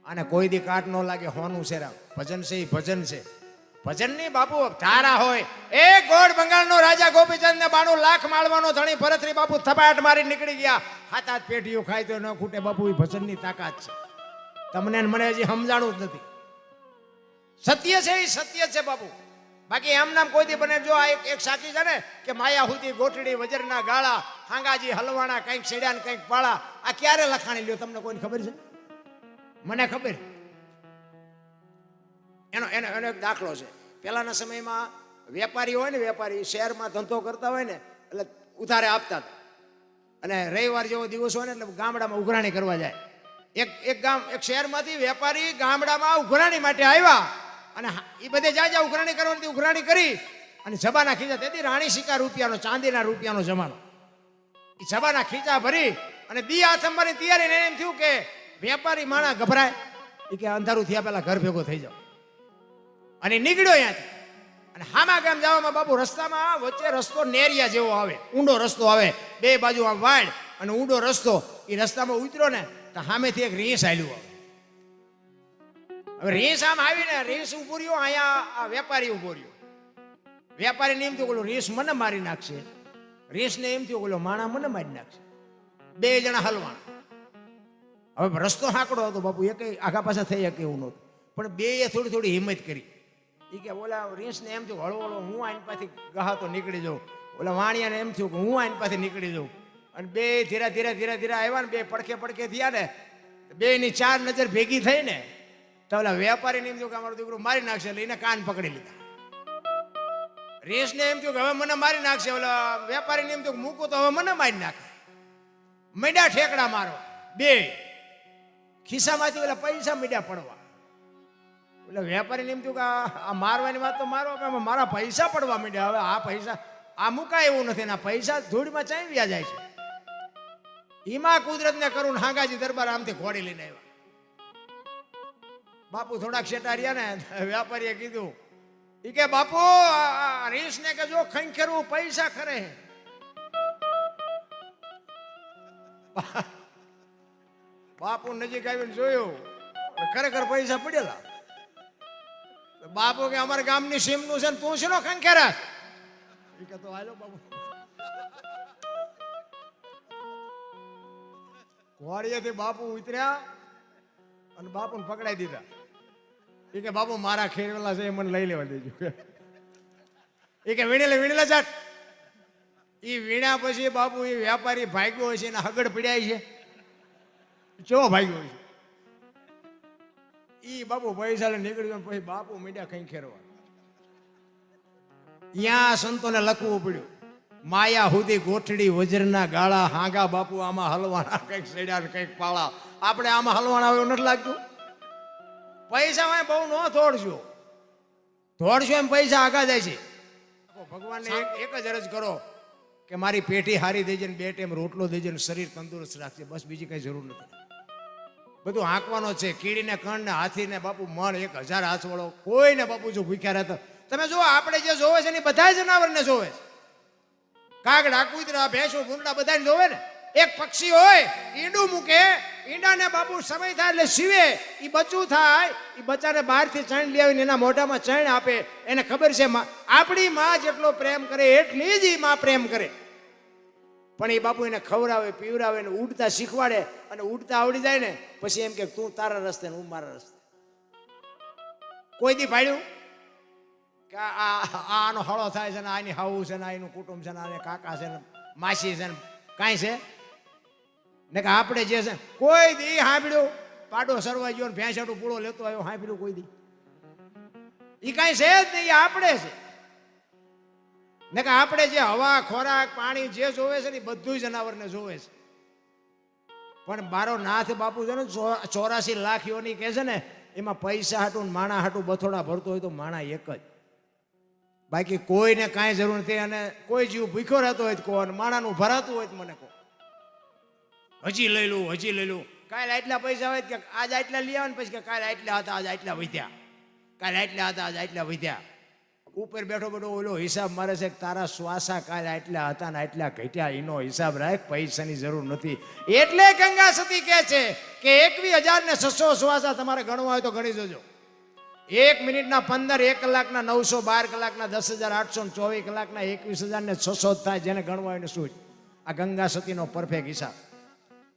અને કોઈ દી કાટ ન લાગે. હોનું છે ભજન છે, એ ભજન છે. ભજન ની બાપુ ધારા હોય. એક ગોળ બંગાળનો રાજા ગોપીચંદ ને 92 લાખ માળવાનો ધણી ભરતરી બાપુ થપાટ મારી નીકળી ગયા. 7-8 પેટીઓ ખાય તો ન ખૂટે બાપુ. એ ભજન ની તાકાત છે. તમને મને હજી સમજાણું જ નથી. સત્ય છે, એ સત્ય છે બાપુ. બાકી એમ નામ કોઈ દી બને. જો આ એક સાચી છે ને કે માયા હુદી ગોઠડી વજરના ગાળા, હાંગાજી હલવાણા, કંઈક સેડ્યા ને કંઈક પાળા. આ ક્યારે લખાણી લ્યો? તમને કોઈને ખબર છે? મને ખબર. એનો એક દાખલો છે. પહેલાના સમયમાં વેપારી હોય ને, વેપારી શહેરમાં ધંધો કરતા હોય ને એટલે ઉધારે આપતા હતા. અને રવિવાર જેવો દિવસ હોય ને એટલે ગામડામાં ઉઘરાણી કરવા જાય. એક શહેરમાંથી વેપારી ગામડામાં ઉઘરાણી માટે આવ્યા. અને એ બધે જ્યાં ઉઘરાણી કરવાની ઉઘરાણી કરી અને જબાના ખીચા. તેથી રાણી સિક્કા રૂપિયાનો, ચાંદીના રૂપિયાનો જમાનો. એ જબાના ખીચા ભરી અને દી આથમવાની તૈયારી. એમ થયું કે વેપારી માણા ગભરાય, એ કે અંધારું થયા પહેલા ઘર ભેગો થઈ જાવ. અને નીકળ્યો ત્યાંથી. અને હામા ગામ જવામાં બાપુ રસ્તામાં વચ્ચે રસ્તો નેરિયા જેવો આવે, ઊંડો રસ્તો આવે, 2 બાજુ આમ વાડ અને ઊંડો રસ્તો. એ રસ્તામાં ઉતર્યો ને તો સામેથી એક રીંછ આલ્યું આવે. હવે રીંછ આમ આવીને રીંછ ઉભો રહ્યો, અહીંયા આ વેપારી ઉભો રહ્યો. વેપારીને એમ થયું ઓલો રીંછ મને મારી નાખશે. રીંછને એમ થયું ઓલો માણા મને મારી નાખશે. 2 જણા હલવાણા. હવે રસ્તો હાંકડો હતો બાપુ, એક આખા પાછા થઈ શકે એવું નહોતું. પણ 2એ થોડી હિંમત કરી. એ કે ઓલા રીંછને એમ થયું હળવો હું આઈન પાછી ગહાતો નીકળી જાઉં. ઓલા વાણિયાને એમ થયું કે હું આઈન પાછી નીકળી જાઉં. અને 2 ધીરે ધીરે આવ્યા ને, 2 પડખે થયા ને, 2ની 4 નજર ભેગી થઈ ને તો ઓલા વેપારીને એમ થયું કે અમારો દીકરો મારી નાખશે. એટલે એને કાન પકડી લીધા. રીંછને એમ થયું કે હવે મને મારી નાખશે. ઓલા વેપારીને એમ થયું કે મૂકો તો હવે મને મારી નાખે. મીડા ઠેકડા મારવા. 2 ખિસ્સામાંથી ઓલા પૈસા મીડા પડવા. એટલે વેપારીને એમ થયું કે આ મારવાની વાત તો મારો, મારા પૈસા પડવા માંડ્યા. હવે આ પૈસા આ મુકાય એવું નથી ને આ પૈસા ધૂળમાં ચાંવ્યા જાય છે. એમાં કુદરતને કરું હાંગાજી દરબાર આમથી ઘોડી લઈને આવ્યા. બાપુ થોડાક શેટા રહ્યા ને, વેપારીએ કીધું એ કે બાપુ રીંછને કે જો ખંખેરવું પૈસા ખરે. બાપુ નજીક આવીને જોયું, ખરેખર પૈસા પડેલા. બાપુ કે અમારા ગામની સીમનું છે ને તું શેનો ખંખેરા? એ કે તો હાલો બાપુ. ઘોડીએથી બાપુ ઉતર્યા અને બાપુને પકડાઈ દીધા. એ કે બાપુ મારા ખેરવેલા છે એ મને લઈ લેવા દેજો. એ કે વીણેલે જાટ એ વીણા પછી બાપુ એ વ્યાપારી ભાગ્યો હશે ને હગડ પીડાય છે, ચો ભાગ્યો છે. ઈ બાપુ પૈસા લઈને નીકળી ગયો પછી બાપુ મીડિયા કઈ ખેરવા. ત્યાં સંતોને લખવું પડ્યું, માયા હુદી ગોઠડી વજ્રના ગાળા, હાંગા બાપુ આમાં હલવાના, કઈક સેડ્યા કઈક પાળા. આપણે આમાં હલવાના એવું નથી લાગતું? પૈસા બહુ ન દોડજો, દોડશો એમ પૈસા આગા જાય છે. ભગવાનને એક જ અરજ કરો કે મારી પેટી હારી દેજે ને 2 ટાઈમ રોટલો દેજે ને શરીર તંદુરસ્ત રાખજે, બસ બીજી કઈ જરૂર નથી. બધું હાંકવાનો છે. કીડીને કણ ને હાથીને બાપુ મણ 1000 હાથ વળો, કોઈને બાપુ જો ભૂખ્યા રહેતા. તમે જો આપણે જે જોવે છે ને બધા જનાવરને જોવે છે. કાગડા, કૂતરા, ભેંસો, ભૂંડા બધાને જોવે ને. એક પક્ષી હોય ઈંડું મૂકે, ઈંડાને બાપુ સમય થાય એટલે સીવે, એ બચ્ચું થાય, એ બચ્ચાને બહારથી ચણ લઈ આવીને એના મોઢામાં ચણ આપે. એને ખબર છે આપણી માં જેટલો પ્રેમ કરે એટલી જ માં પ્રેમ કરે. પણ એ બાપુ એને ખવડાવે, પીવડાવે ને ઉડતા શીખવાડે, અને ઉડતા આવડી જાય ને પછી એમ કે તું તારા રસ્તે ને હું મારા રસ્તે. કોઈ દી ભાડ્યું કે આનો હળો થાય છે ને આની હાવું છે ને આનું કુટુંબ છે ને આને કાકા છે ને માસી છે ને કાંઈ છે ને કે આપણે જે છે કોઈ દી સાંભળ્યું? પાડો સરવા ગયો ને ભેંસાટું પૂળો લેતો આવ્યો, સાંભળ્યું કોઈ દી? એ કાંઈ છે જ નહીં, એ આપણે છે ને કે આપણે જે હવા, ખોરાક, પાણી જે જોવે છે ને બધું જનાવરને જોવે છે. પણ બારો નાથ બાપુ છે ને 84 લાખ યોની કહે છે ને, એમાં પૈસા હાટું ને માણા હાટું બથોડા ભરતો હોય તો માણા એક જ, બાકી કોઈને કાંઈ જરૂર નથી. અને કોઈ જીવ ભૂખ્યો રહેતો હોય તો કહો, અને માણાનું ભરાતું હોય તો મને કહો, હજી લઈ લઉં, હજી લઈ લઉં. કાલે આટલા પૈસા હોય કે આજ આટલા લઈ આવે ને પછી કે કાલે આટલા હતા આજ આટલા વધ્યા, કાલે આટલા હતા આજ આટલા વધ્યા. ઉપર બેઠો બેઠો ઓલો હિસાબ મારે છે કે તારા શ્વાસા કાલે આટલા હતા ને આટલા ઘટ્યા, એનો હિસાબ રાખ, પૈસાની જરૂર નથી. એટલે ગંગા સતી કહે છે કે 21,600 શ્વાસા તમારે ગણવા હોય તો ગણી જજો. 1 મિનિટના 15, 1 કલાકના 900, 12 કલાકના 10,800, 24 કલાકના 21,600 થાય. જેને ગણવા હોય ને શું? આ ગંગા સતીનો પરફેક્ટ હિસાબ.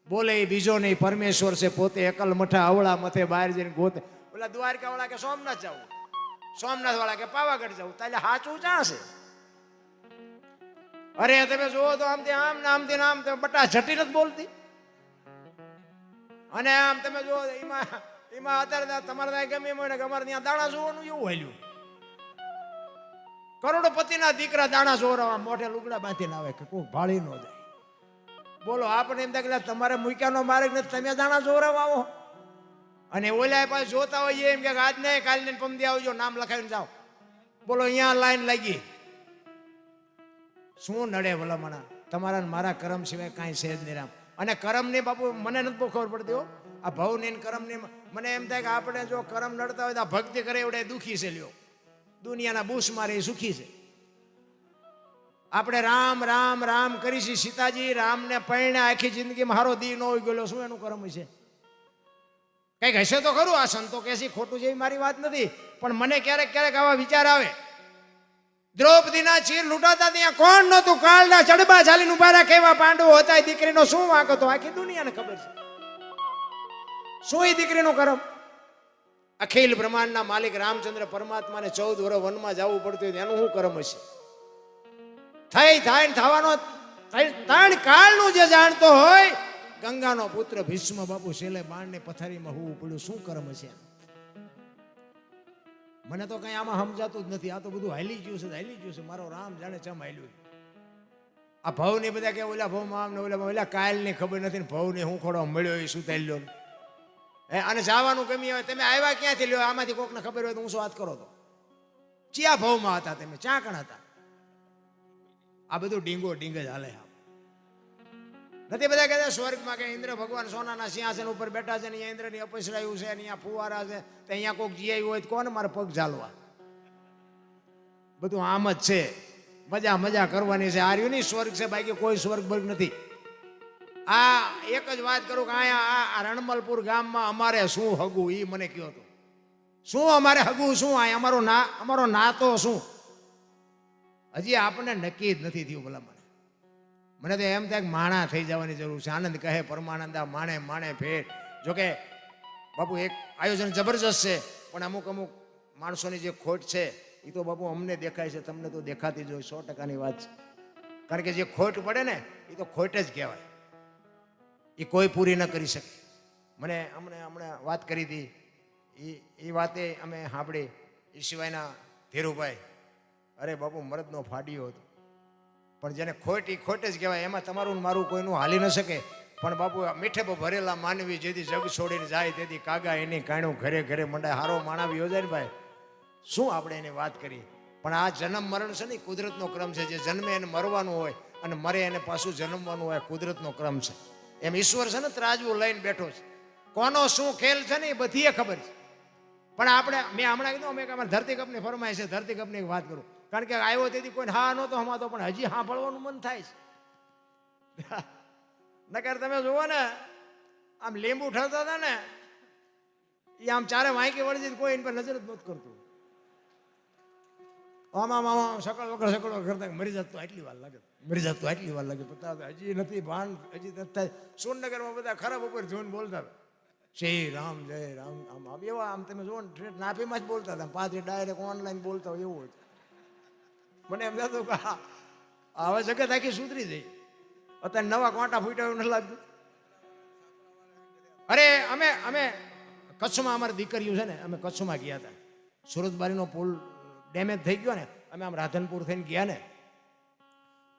બોલે એ બીજો નહીં, પરમેશ્વર છે પોતે. એકલ મઠા અવળા મથે બહાર જઈને ગોતે. ઓલા દ્વારકા વાળા કે સોમનાથ જવું, સોમનાથ વાળા કે પાવાગઢ જવું, તાલે સાચું ક્યાં છે? અરે તમે જુઓ તો આમથી આમ ને આમથી આમ બટા ઝટી નથી બોલતી. અને આમ તમે જુઓ એમાં અત્યારે તમારે ત્યાં ગમે એમ હોય ને કે અમારે ત્યાં દાણા જોવાનું એવું હાલ્યું. કરોડપતિના દીકરા દાણા જોરવા મોઢે લુગડા બાંધીને આવે કે કોઈ ભાળી ન જાય. બોલો, આપણે એમ થાય કે તમારે મૂક્યાનો માર્ગ નથી, તમે દાણા જોરવા આવો. અને ઓલા પાસે જોતા હોય એમ કે આજ નહીં કાલ ને પમદી આવજો, નામ લખાવીને જાઓ. બોલો, અહીંયા લાઈન લાગી. શું નડે ભલામણા? તમારા મારા કર્મ સિવાય કાંઈ છે જ નહીં રામ. અને કર્મની બાપુ મને નથી બહુ ખબર પડતી હો. આ ભવની કર્મની મને એમ થાય કે આપણે જો કર્મ નડતા હોય તો આ ભક્તિ કરે એવડે દુઃખી છે. લ્યો, દુનિયાના બૂસ મારે એ સુખી છે. આપણે રામ રામ રામ કરીશી. સીતાજી રામને પરણે આખી જિંદગીમાં હારો દી ન હોય ગયેલો, શું એનું કર્મ છે? કંઈક હશે તો ખરું. આ સંતો કે છે ખોટું જેવી મારી વાત નથી, પણ મને ક્યારેક ક્યારેક આવા વિચાર આવે. દ્રૌપદીના ચીર લૂંટાતા ત્યાં કોણ નહોતું? કાળના ચડબા ચાલીને ઉભા રહ્યા કેવા પાંડવો હતા. દીકરીનો શું વાંક હતો? આખી દુનિયાને ખબર છે. શું એ દીકરીનું કર્મ? અખિલ બ્રહ્માંડના માલિક રામચંદ્ર પરમાત્માને 14 વર્ષ વનમાં જવું પડતું હોય એનું શું કર્મ હશે? થાય ને થવાનો 3 કાળનું જે જાણતો હોય. ગંગાનો પુત્ર ભીષ્મ બાપુ છેલ્લે બાણની પથારીમાં હોવું પડ્યું, શું કર્મ છે? મને તો કઈ આમાં સમજાતું જ નથી. આ તો બધું હાલી ગયું છે, હાલી ગયું છે. મારો રામ જાણે ચમ હાલ્યું. આ ભવ ને બધા કે ઓલા ભવમાં આમ ને ઓલા કાલ ની ખબર નથી ને ભવ ને હું ખોડો મળ્યો એ શું લ્યો. અને જવાનું ગમી હોય. તમે આવ્યા ક્યાંથી લ્યો? આમાંથી કોકને ખબર હોય તો હું શું વાત કરો તો ચિયા ભવમાં હતા તમે? ચાકણ હતા? આ બધું ડીંગો ડીંગ જ હાલે. નથી બધા કહેતા સ્વર્ગમાં કે ઇન્દ્ર ભગવાન સોનાના સિંહાસન ઉપર બેઠા છે ને અહીંયા ઇન્દ્રની અપસરાયું છે, અહીંયા ફુવારા છે, તો અહીંયા કોઈક જીઆઈ હોય તો કોને મારે પગ ઝાલવા? બધું આમ જ છે. મજા મજા કરવાની છે. આ રહ્યું નહીં સ્વર્ગ છે, બાકી કોઈ સ્વર્ગ બર્ગ નથી. આ એક જ વાત કરું કે અહીંયા આ રણમલપુર ગામમાં અમારે શું હગું એ મને કહો તો. શું અમારે હગું શું? આ અમારો નાતો શું? હજી આપણને નક્કી જ નથી થયું. ભલા મને તો એમ થાય કે માણા થઈ જવાની જરૂર છે. આનંદ કહે પરમાનંદા માણે માણે ભેટ. જોકે બાપુ એક આયોજન જબરજસ્ત છે, પણ અમુક માણસોની જે ખોટ છે એ તો બાપુ અમને દેખાય છે, તમને તો દેખાતી જ હોય. 100%ની વાત છે. કારણ કે જે ખોટ પડે ને એ તો ખોટ જ કહેવાય, એ કોઈ પૂરી ન કરી શકે. મને હમણાં વાત કરી હતી, એ વાતે અમે સાંભળી. એ સિવાયના ધીરુભાઈ, અરે બાપુ મરદનો ફાડ્યો હતો, પણ જેને ખોટ એ ખોટ જ કહેવાય. એમાં તમારું ને મારું કોઈનું હાલી ન શકે. પણ બાપુ મીઠે ભરેલા માનવી જેથી જગ છોડીને જાય તેથી કાગા એની કાણું ઘરે ઘરે મંડાય. હારો માણાવી યોજાય ને ભાઈ, શું આપણે એની વાત કરીએ. પણ આ જન્મ મરણ છે ને કુદરતનો ક્રમ છે. જે જન્મે એને મરવાનું હોય અને મરે એને પાછું જન્મવાનું હોય, કુદરતનો ક્રમ છે. એમ ઈશ્વર છે ને ત્રાજવું લઈને બેઠો છે. કોનો શું ખેલ છે ને એ બધી ખબર છે. પણ આપણે મેં હમણાં કીધું અમે અમારે ધરતી કપની ફરમાય છે. ધરતી કપની એક વાત કરું, કારણ કે આવ્યો તેથી કોઈ હા નહોતો હમાતો, પણ હજી હા ભળવાનું મન થાય છે. નકર તમે જુઓ ને આમ લીંબુ ઠરતા હતા ને એ આમ ચારે વાંકી વળી કોઈ એની પર નજર જ નહોતું કરતું. આમાં સકળ વકળ કરતા મરી જતો આટલી વાર લાગે, મરી જતો આટલી વાર લાગે. પતા હજી નથી ભાન, હજી નથી થાય. સુરનગરમાં બધા ખરાબ ઉપર જોઈને બોલતા હતા, શ્રી રામ જય રામ. આમ એવા આમ તમે જુઓ ને નાફીમાં જ બોલતા હતા. પાછી ડાયરેક્ટ ઓનલાઈન બોલતા હોય એવું હતું. મને એમ થતું કે હવે જગત આખી સુધરી જાય. અત્યારે નવા કોંટા ફૂટ્યા એવું નથી લાગતું. અરે અમે કચ્છમાં અમારી દીકરીઓ છે ને, અમે કચ્છમાં ગયા હતા. સુરતબારીનો પુલ ડેમેજ થઈ ગયો ને, અમે આમ રાધનપુર થઈને ગયા ને,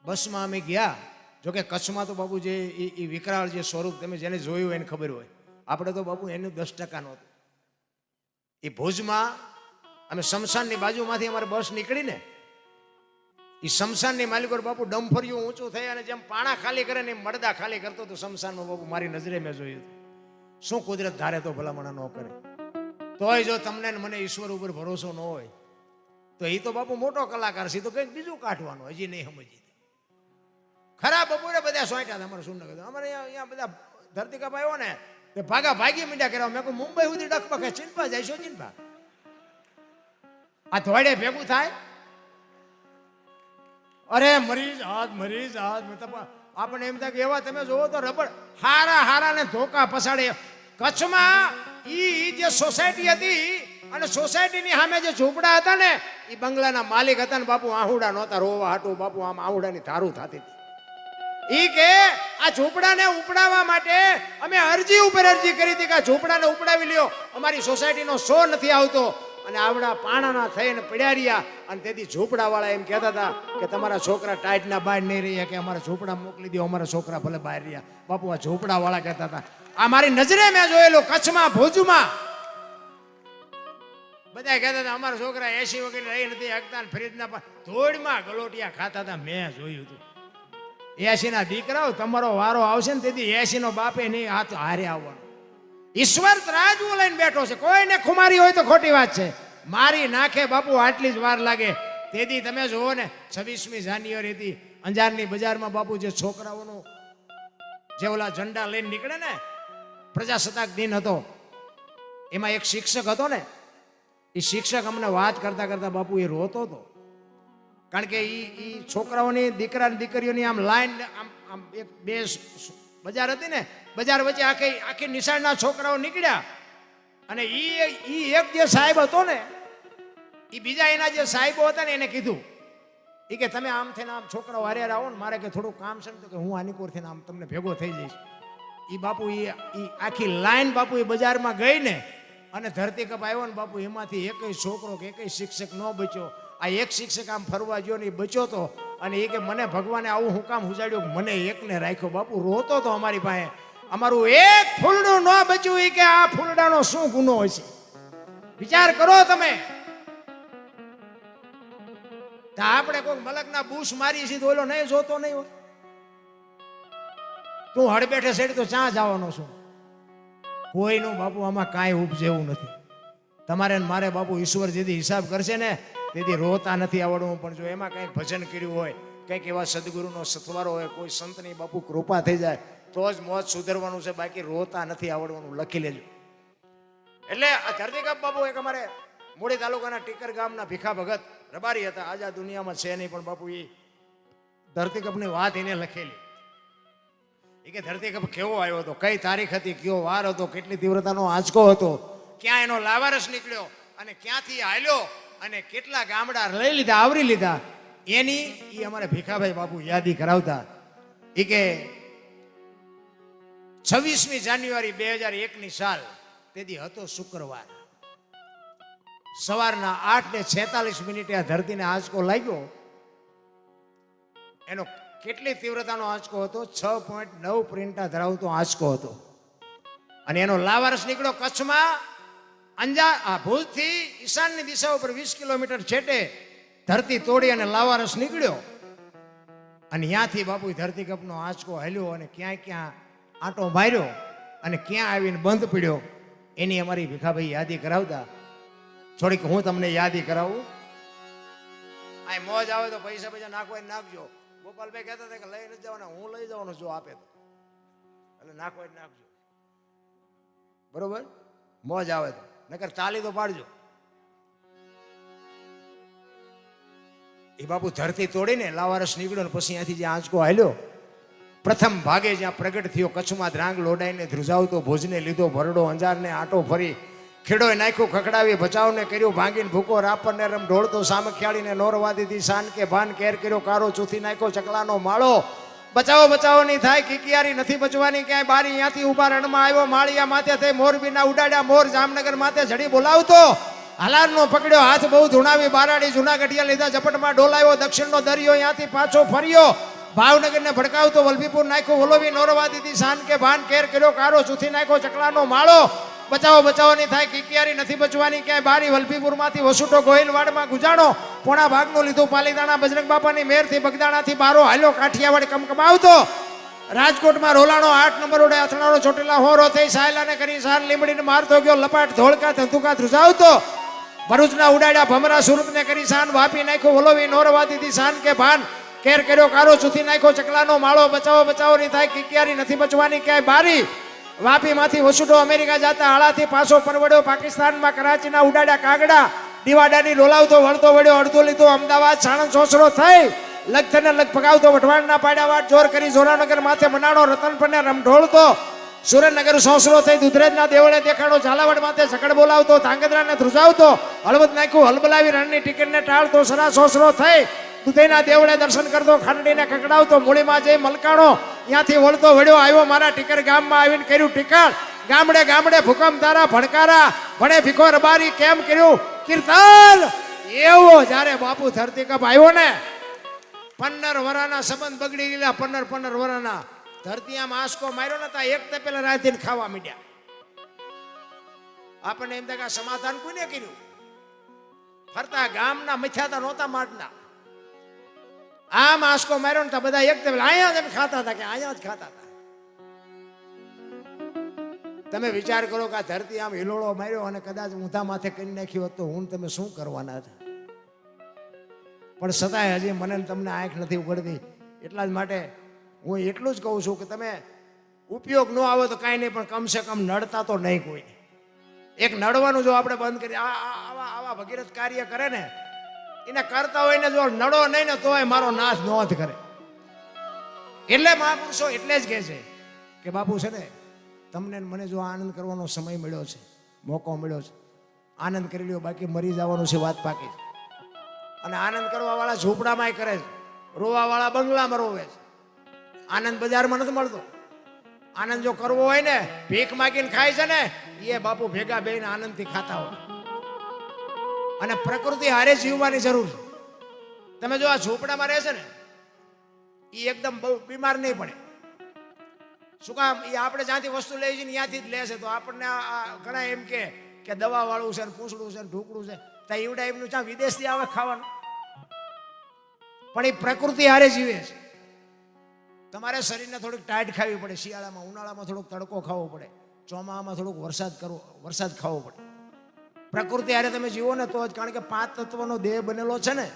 બસમાં અમે ગયા. જોકે કચ્છમાં તો બાપુ જે એ વિકરાળ જે સ્વરૂપ તમે જેને જોયું એને ખબર હોય. આપણે તો બાપુ એનું 10% નહોતું. એ ભુજમાં અમે શમશાનની બાજુમાંથી અમારી બસ નીકળી ને, એ શમશાનની માલિકો બાપુ ડમ્ફરિયું ઊંચું થઈ અને જેમ પાણા ખાલી કરે ને એમ મળદા ખાલી કરતો તો શમશાનમાં બાપુ મારી નજરે મેં જોયું. શું કુદરત ધારે તો ભલામણા ન કરે. તોય જો તમને મને ઈશ્વર ઉપર ભરોસો ન હોય તો એ તો બાપુ મોટો કલાકાર છે, તો કંઈક બીજું કાઢવાનું હજી નહીં સમજી. ખરા બપોરે બધા સોંટ્યા હતા અમારે સુરનગર. અમારે અહીંયા બધા ધરતી કપ આવ્યો ને તે ભાગી મીંડા કર્યા. મેં કહું મુંબઈ સુધી ડખપખે ચિંપા જઈશો ચિંપા, આ ધોડે ભેગું થાય. અરે મરી જાત આપણે એમ થાય કે એવા તમે જોવો તો રબડ હારા ને ધોકા પસાડે. કચ્છમાં ઈ જે સોસાયટી હતી અને સોસાયટીની સામે જે ઝૂંપડા હતા ને એ બંગલાના માલિક હતા ને બાપુ આહુડા નહોતા રોવા હાટું. બાપુ આમ આહુડાની ધારું થતી હતી. ઈ કે આ ઝૂંપડાને ઉપડાવવા માટે અમે અરજી ઉપર અરજી કરી હતી કે આ ઝૂંપડાને ઉપડાવી લ્યો, અમારી સોસાયટીનો શો નથી આવતો. અને આવડા પાણાના થઈને પડ્યા રહ્યા. અને તેથી ઝૂંપડાવાળા એમ કહેતા હતા કે તમારા છોકરા ટાઈટના બહાર નહીં રહ્યા, કે અમારા ઝૂંપડા મોકલી દો, અમારા છોકરા ભલે બહાર રહ્યા. બાપુ આ ઝૂંપડાવાળા કહેતા હતા. આ મારી નજરે મેં જોયેલું કચ્છમાં ભુજમાં. બધા કહેતા હતા અમારા છોકરા એસી વગેરે રહી નથી શકતા, ફ્રીજના ધોળમાં ગલોટિયા ખાતા હતા. મેં જોયું હતું. 80 ના દીકરાઓ તમારો વારો આવશે ને તેથી 80 નો બાપે નહીં આ તો હારે આવવાનો. ઈશ્વર ત્રાજવું લઈને બેઠો છે. કોઈને ખુમારી હોય તો ખોટી વાત છે, મારી નાખે બાપુ આટલી જ વાર લાગે. તેથી તમે જુઓ ને 26મી જાન્યુઆરી હતી અંજારની બજારમાં બાપુ જે છોકરાઓનું જે ઓલા ઝંડા લઈને નીકળે ને, પ્રજાસત્તાક દિન હતો. એમાં એક શિક્ષક હતો ને, એ શિક્ષક અમને વાત કરતા કરતા બાપુ એ રોતો હતો. કારણ કે એ છોકરાઓની દીકરા દીકરીઓની આમ લાઈન આમ એક બે બજાર હતી ને, બજાર વચ્ચે આખી નિશાળના છોકરાઓ નીકળ્યા. અને ઈ એક જે સાહેબ હતો ને, એ બીજા એના જે સાહેબો હતા ને એને કીધું એ કે તમે આમ થઈને આમ છોકરાઓ હારે આવો ને, મારે કે થોડું કામ છે ને, તો કે હું આની કોર થઈને આમ તમને ભેગો થઈ જઈશ. એ બાપુ એ આખી લાઈન બાપુ એ બજારમાં ગઈ ને અને ધરતી કપ આવ્યો ને બાપુ, એમાંથી એકય છોકરો કે એકય શિક્ષક ન બચ્યો. આ એક શિક્ષક આમ ફરવા ગયો ને એ બચ્યો તો. અને એ કે મને ભગવાને આવું હું કામ ઉજાડ્યું, મને એકને રાખ્યો. બાપુ રોતો તો અમારી પાસે. અમારું એક ફૂલડું ન બચ્યું. એ કે આ ફૂલડાનો શું ગુનો હશે, વિચાર કરો તમે. આપણે કોઈ મલકના બૂસ મારી છીએ તો ઓલો નહીં જોતો નહીં હોય. તું હડબેઠે સેડ તો ચા જવાનો છું. કોઈનું બાપુ આમાં કાંઈ ઉપજેવું નથી. તમારે મારે બાપુ ઈશ્વર જેથી હિસાબ કરશે ને તેથી રોતા નથી આવડવું. પણ જો એમાં કંઈક ભજન કર્યું હોય, કંઈક એવા સદગુરુનો સથવારો હોય, કોઈ સંતની બાપુ કૃપા થઈ જાય તો જ મોજ સુધરવાનું છે, બાકી રોતા નથી આવડવાનું. લખી લેજો. એટલે આ ધરતીકપ બાપુ એક અમારે મૂળી તાલુકાના ટીકર ગામના ભીખા ભગત રબારી હતા. આજ આ દુનિયામાં છે નહીં, પણ બાપુ એ ધરતીકપની વાત એને લખેલી. એ કે ધરતીકપ કેવો આવ્યો હતો, કઈ તારીખ હતી, કયો વાર હતો, કેટલી તીવ્રતાનો આંચકો હતો, ક્યાં એનો લાવારસ નીકળ્યો અને ક્યાંથી હાલ્યો અને કેટલા ગામડા લઈ લીધા, આવરી લીધા. એની એ અમારે ભીખાભાઈ બાપુ યાદી કરાવતા એ કે 26મી જાન્યુઆરી 2001ની સાલ તેથી હતો શુક્રવાર, સવારના 8:46 આ ધરતીને આંચકો લાગ્યો. એનો કેટલી તીવ્રતાનો આંચકો હતો? 6.9 પ્રિન્ટા ધરાવતો આંચકો હતો. અને એનો લાવારસ નીકળ્યો કચ્છમાં ભુજથી ઈશાનની દિશા ઉપર 20 કિલોમીટર છેટે ધરતી તોડી અને લાવારસ નીકળ્યો. અને ત્યાંથી બાપુ ધરતીકપનો આંચકો હાલ્યો અને ક્યાં ક્યાં આંટો માર્યો અને ક્યાં આવીને બંધ પડ્યો એની અમારી ભીખાભાઈ યાદી કરાવતા. થોડીક હું તમને યાદી કરાવું. આ મોજ આવે તો પૈસા નાખવા નાખજો. ગોપાલભાઈ કહેતા હતા કે લઈ નથી જવાના, હું લઈ જવાનો જો આપે તો, એટલે નાખવા નાખજો, બરોબર? મોજ આવે તો, નકર તાલી તો પાડજો. એ બાપુ ધરતી તોડીને લાવારસ નીકળ્યો ને પછી ત્યાંથી જે આંચકો હાલ્યો પ્રથમ ભાગે જ્યાં પ્રગટ થયો કચ્છમાં ધ્રાંગ લોડાઈને ધ્રુજાવતો ભુજને લીધો ભરડો અંજારને આંટો ફરી ખેડોએ નાખ્યું ખકડાવી બચાવને કર્યું ભાંગીને ભૂકો રાપરને રમ ઢોળતો સામખિયાળીને નોરવાદીથી શાન કે ભાન કેર કર્યો કારો ચૂથી નાખ્યો ચકલાનો માળો બચાવો બચાવો નહીં થાય કિકિયારી નથી બચવાની ક્યાંય બારી ત્યાંથી ઉભા રણમાં આવ્યો માળિયા માથે થઈ મોરબીના ઉડાડ્યા મોર જામનગર માથે ઝડી બોલાવતો હાલારનો પકડ્યો હાથ બહુ ધૂણાવી બારાડી જૂનાગઢિયા લીધા ઝપટમાં ડોલાવ્યો દક્ષિણનો દરિયો ત્યાંથી પાછો ફર્યો ભાવનગરને ભડકાવતો વલભીપુર નાખ્યો વલોવી નોરવાદીથી શાન કે ભાન કેર કર્યો કારો ચૂથી નાખ્યો ચકલાનો માળો બચાવો બચાવો નહીં થાય કિકિયારી નથી બચવાની ક્યાંય બારી વલભીપુરમાંથી વસુટો ગોહિલવાડમાં ગુજાણો પોણા ભાગનું લીધું પાલીતાણા બજરંગ બાપાની મેરથી બગદાણાથી બારો હાલ્યો કાઠિયાવાડ કમકમાવતો રાજકોટમાં રોલાણો 8 નંબર ઓડે અથડાણો ચોટેલા હોરો થઈ સાયલાને કરી સાર લીમડીને મારતો ગયો લપાટ ધોળકા ધંધુકા ધ્રુજાવતો ભરૂચના ઉડાડ્યા ભમરા સુરતને કરી સાન વાપી નાખ્યો વલોવી નોરવાદીથી શાન કે ભાન કેર કર્યો કારો ચૂથી નાખ્યો ચકલાનો માળો બચાવો બચાવો નહીં થાય કિકિયારી નથી બચવાની ક્યાંય બારી વાપીમાંથી વસુટો અમેરિકા જતા હાળાથી પાછો પરવડ્યો પાકિસ્તાનમાં કરાચીના ઉડાડ્યા કાગડા દીવાડાની ડોલાવતો વળતો વળ્યો અડધો લીધો અમદાવાદ સાણંદ સોસરો થઈ લગથને લગ પગાવતો વઢવાણના પાડ્યા વાટ જોર કરી જોરાનગર માથે મનાણો રતનપરને રમઢોળતો સુરેન્દ્રનગર સોસરો થઈ દુધરેજના દેવળે દેખાડો ઝાલાવાડ માથે ઝકડ બોલાવતો ધાંગધ્રાને ધ્રુજાવતો હળવદ નાખ્યું હલબલાવી રણની ટિકિટને ટાળતો સરા સોસરો થઈ દુધઈના દેવળે દર્શન કરતો ખાંડીને કકડાવતો મૂળીમાં જઈ મલકાણો ત્યાંથી વળતો વળ્યો આવ્યો મારા ટીકર ગામમાં આવીને કર્યું ટીકાળ ગામડે ગામડે ભૂકંપ તારા ભડકારા ભણે ભીખો રબારી કેમ કર્યું કીર્તન એવો જ્યારે બાપુ ધરતી કપ આવ્યો ને 15 વરાના સંબંધ બગડી ગયેલા 15 વરાના ધરતી આમ આંસકો માર્યો ને તા એક તે પેલા રાતીને ખાવા માંડ્યા. આપણને એમ થાય સમાધાન કોને કર્યું? ફરતા ગામના મથ્યાતા નહોતા માટના આમ આંસકો માર્યો ને બધા એક અહીંયા જ ખાતા હતા કે અહીંયા જ ખાતા હતા. તમે વિચાર કરો કે આ ધરતી આમ હિલોળો માર્યો અને કદાચ ઊંધા માથે કરી નાખ્યો હોત તો હું તમે શું કરવાના હતા? પણ છતાંય હજી મને તમને આંખ નથી ઉઘડતી. એટલા જ માટે હું એટલું જ કહું છું કે તમે ઉપયોગ ન આવે તો કાંઈ નહીં, પણ કમસે કમ નડતા તો નહીં કોઈ. એક નડવાનું જો આપણે બંધ કરીએ, આવા ભગીરથ કાર્ય કરે ને એને કરતા હોય ને જો નડો નહીં ને તોય મારો નાશ નોંધ કરે. એટલે મહાપુરુષો એટલે જ કહે છે કે બાપુ છે ને તમને મને જો આનંદ કરવાનો સમય મળ્યો છે, મોકો મળ્યો છે, આનંદ કરી લ્યો, બાકી મરી જવાનું છે વાત પાકી. અને આનંદ કરવા વાળા ઝૂંપડામાં કરે છે, રોવા વાળા બંગલામાં રોવે છે. આનંદ બજારમાં નથી મળતો. આનંદ જો કરવો હોય ને ભીખ માગીને ખાય છે ને એ બાપુ ભેગા બેહીને આનંદથી ખાતા હોય. અને પ્રકૃતિ હારે જીવવાની જરૂર છે. તમે જો આ ઝૂંપડામાં રહેશે ને એ એકદમ બહુ બીમાર નહીં પડે. શું કામ? એ આપણે જ્યાંથી વસ્તુ લઈએ છીએ ત્યાંથી જ લેશે. તો આપણને ઘણા એમ કે દવા વાળું છે ને પૂંછડું છે ને ઢોકળું છે તો એવડા એમનું ત્યાં વિદેશથી આવે ખાવાનું. પણ એ પ્રકૃતિ હારે જીવે છે. તમારે શરીરને થોડીક ટાઈટ ખાવી પડે. શિયાળામાં ઉનાળામાં થોડોક તડકો ખાવો પડે, ચોમાસામાં થોડોક વરસાદ ખાવો પડે. પ્રકૃતિ હારે તમે જીવો ને તો જ. કારણ કે 5 તત્વનો દેહ બનેલો છે ને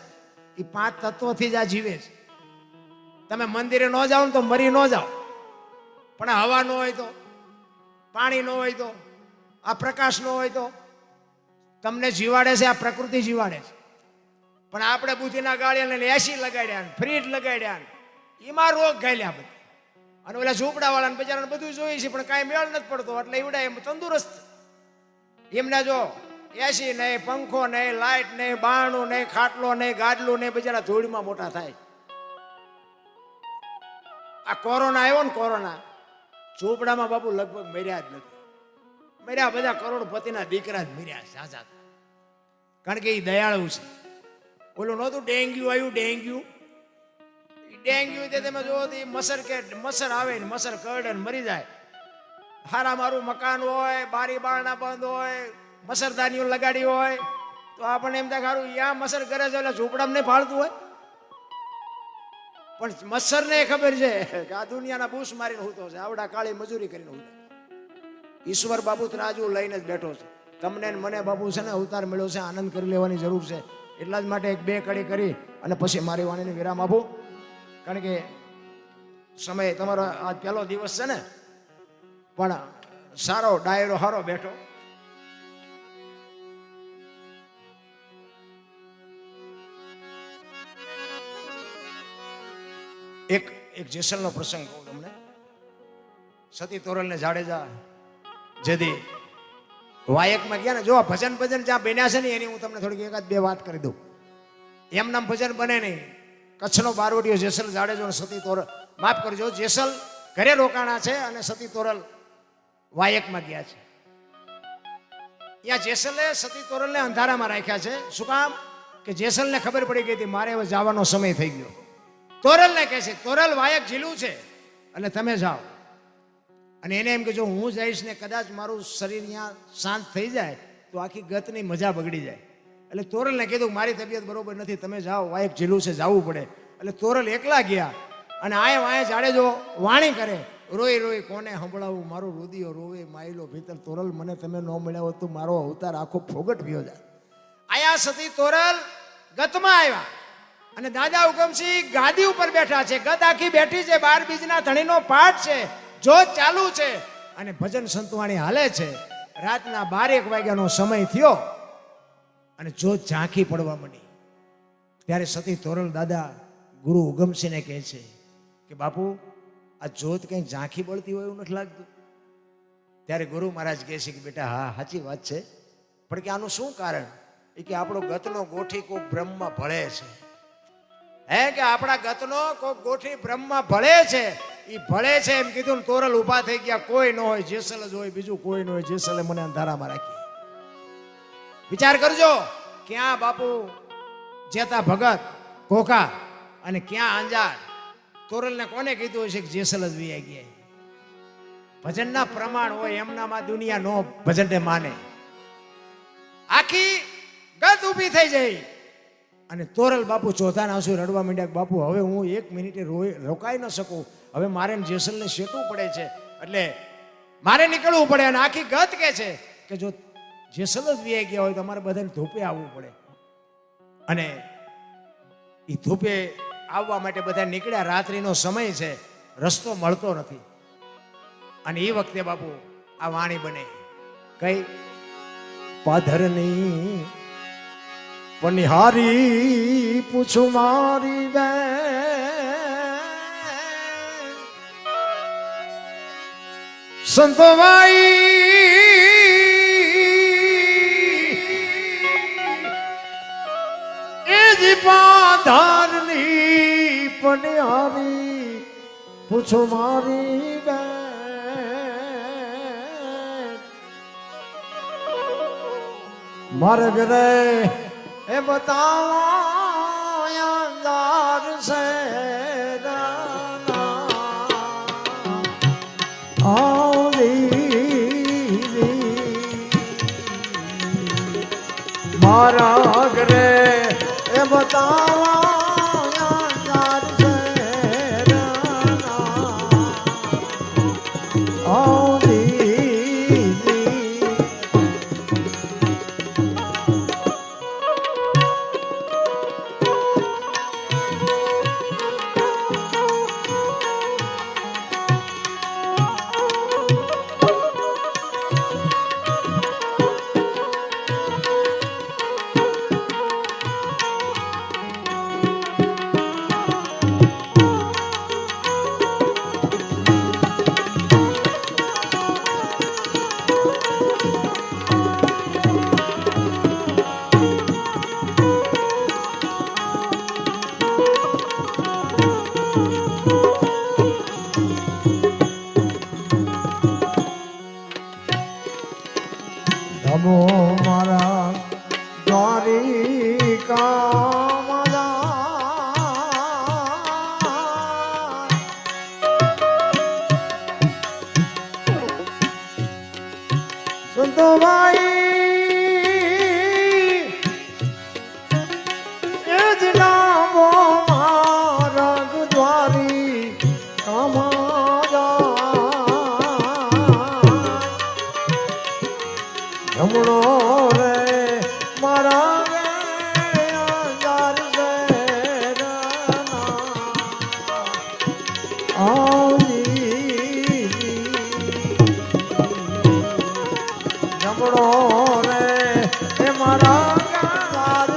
એ 5 તત્વથી જ આ જીવે છે. તમે મંદિરે ન જાઓ ને તો મરી ન જાઓ, પણ હવા ન હોય તો, પાણી ન હોય તો, આ પ્રકાશ ન હોય તો તમને જીવાડે છે આ પ્રકૃતિ જીવાડે છે. પણ આપણે બુદ્ધિના ગાળિયાને એસી લગાડ્યા, ફ્રીજ લગાડ્યા, એમાં રોગ ગાલ્યા બધા. અને ઓલા ઝૂંપડા વાળાને બજારાને બધું જોઈએ છે પણ કાંઈ મેળ નથી પડતો. એટલે એવડા એમ તંદુરસ્ત. એમને જો એસી નહીં, પંખો નહીં, લાઈટ નહીં, બારણું નહીં, ખાટલો નહીં, ગાડલું નહીં, બિચારા ધૂળમાં મોટા થાય. આ કોરોના આવ્યો ને, કોરોના ઝૂંપડામાં બાપુ લગભગ મર્યા જ નથી. મર્યા બધા કરોડપતિના દીકરા જ મર્યા સાચા, કારણ કે એ દયાળુ છે. ઓલું નહોતું ડેન્ગ્યુ આવ્યું, ડેન્ગ્યુ તે તમે જોવો તો મચ્છર આવે ને મચ્છર કરડે ને મરી જાય. હારા મારું મકાન હોય, બારી બારણા બંધ હોય, મચ્છરદાનીઓ લગાડી હોય તો આપણને એમ થાય સારું યા મચ્છર કરે છે એટલે ઝૂંપડામાં નહીં ફાળતું હોય. પણ મચ્છરને ખબર છે કે આ દુનિયાના બૂસ મારીને હૂતો છે, આવડા કાળી મજૂરી કરીને હૂતો. ઈશ્વર બાબુ ત્રાજુ લઈને જ બેઠો છે. તમને ને મને બાબુ છે ને અવતાર મળ્યો છે, આનંદ કરી લેવાની જરૂર છે. એટલા જ માટે એક બે કડી કરી અને પછી મારી વાણીને વિરામ આપું, કારણ કે સમય તમારો આજ પહેલો દિવસ છે ને, પણ સારો ડાયરો સારો બેઠો. એક જેસલનો પ્રસંગ કહું તમને. સતી તોરલ ને જાડેજા જેદી વાયકમાં ગયા ને, જો ભજન જ્યાં બન્યા છે ને એની હું તમને થોડીક એકાદ બે વાત કરી દઉં. એમ નામ ભજન બને નહીં. કચ્છનો બારવટીયો જેસલ જાડેજો અને સતી તોરલ, માફ કરજો, જેસલ ઘરે રોકાણા છે અને સતી તોરલ વાયકમાં ગયા છે. ત્યાં જેસલે સતી તોરલને અંધારામાં રાખ્યા છે. શું કામ? કે જેસલને ખબર પડી ગઈ હતી મારે હવે જવાનો સમય થઈ ગયો. તોરલને કહે છે તોરલ વાયક ઝીલું છે એટલે તમે જાઓ. અને એને એમ કે જો હું જઈશ ને કદાચ મારું શરીર અહીંયા શાંત થઈ જાય તો આખી ગતની મજા બગડી જાય. એટલે તોરલને કીધું મારી તબિયત બરોબર નથી, તમે જાઓ, વાયક ઝીલું છે, જવું પડે. એટલે તોરલ એકલા ગયા અને વાય જાડેજો વાણી કરે, રોઈ કોને સંભળાવું, મારું રુદિયો રોવે માયલો ભીતર. તોરલ મને તમે ન મળ્યા હોત તો મારો અવતાર આખો ફોગટ ગયો જાય. આયા સતી તોરલ ગતમાં આવ્યા અને દાદા હુકમસિંહ ગાદી ઉપર બેઠા છે. ગત આખી બેઠી છે, 12 બીજના ધણીનો પાઠ છે, જોત ચાલુ છે અને ભજન સંતવાણી હાલે છે. રાતના 12 વાગ્યાનો સમય થયો અને જોત ઝાંખી પડવા માંડી. ત્યારે સતી તોરલ દાદા ગુરુ ઉગમસિંહને કહે છે કે બાપુ આ જોત કંઈક ઝાંખી બળતી હોય એવું નથી લાગતું? ત્યારે ગુરુ મહારાજ કહે છે કે બેટા હા સાચી વાત છે, પણ કે આનું શું કારણ? એ કે આપણો ગતનો ગોઠી કોક બ્રહ્મમાં ભળે છે. હે કે આપણા ગતનો કોક ગોઠી બ્રહ્મમાં ભળે છે, એ ભળે છે એમ કીધું ને તોરલ ઊભા થઈ ગયા. કોઈ ન હોય, જેસલ જ હોય, બીજું કોઈ ન હોય. જેસલે મને અંધારામાં રાખી. વિચાર કરજો, ક્યાં બાપુ જેતા ભગત કોકા અને ક્યાં અંજાર. તોરલને કોને કીધું હશે કે જેસલ જ વી ગયા? ભજનના પ્રમાણ હોય એમનામાં દુનિયા નો ભજનને માને. આખી ગત ઊભી થઈ જાય અને તોરલ બાપુ ચોથાના આંસુ રડવા માંડ્યા. બાપુ હવે હું 1 મિનિટે રોકાઈ ન શકું, હવે મારે જેસલને શેટવું પડે છે, એટલે મારે નીકળવું પડે. અને આખી ગત કે છે કે જો જેસલ જ વી ગયા હોય તો અમારે બધાને ધૂપે આવવું પડે. અને એ ધૂપે આવવા માટે બધા નીકળ્યા. રાત્રિનો સમય છે, રસ્તો મળતો નથી. અને એ વખતે બાપુ આ વાણી બને કઈ પાધરની પનિહારી પૂછું મારી બેન સંતવાઈ એ જ પાધરની પનિહારી પૂછું મારી બેન માર્ગ રે એ બતાવો અંધાર છે મારા ઘરે એ બતાવો અંધાર છે સંતવાઈ એ જ નામો માર્ગ દ્વારી કામા જમણો રે મારા જમણો રે એ મારા ગાર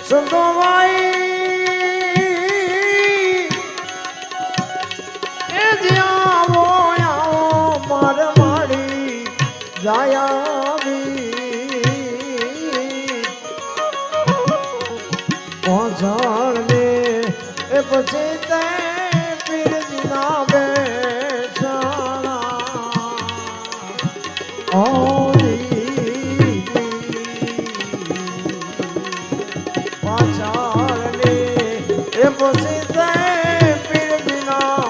સંતોવાઈ એ જ્યાં આવો મારે માડી જાયાવી પહોંચાડ ને એ પછી તે પીરજીના બેઠાણા પાછાળને એ પછી તે પીરજીના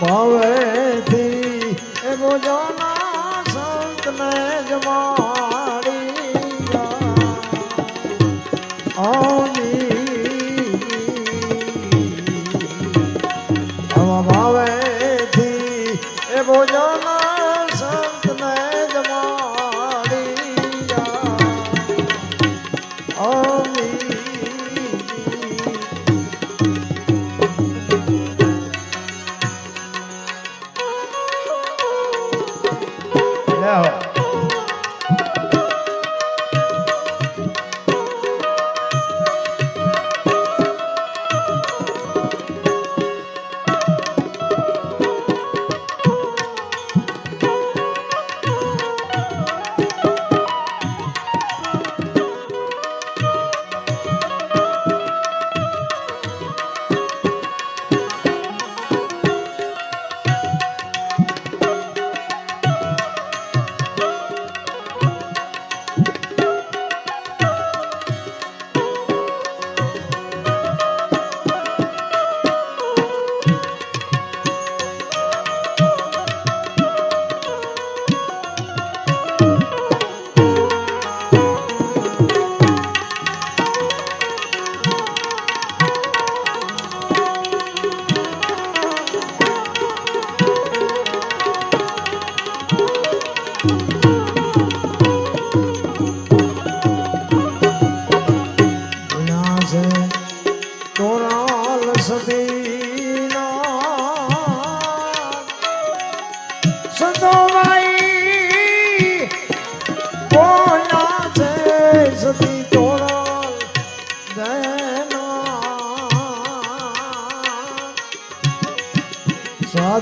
ભાવેથી એ બોજાના સંતને જમાડી આવા ભાવેથી એ બોજાના સંતને જમાડી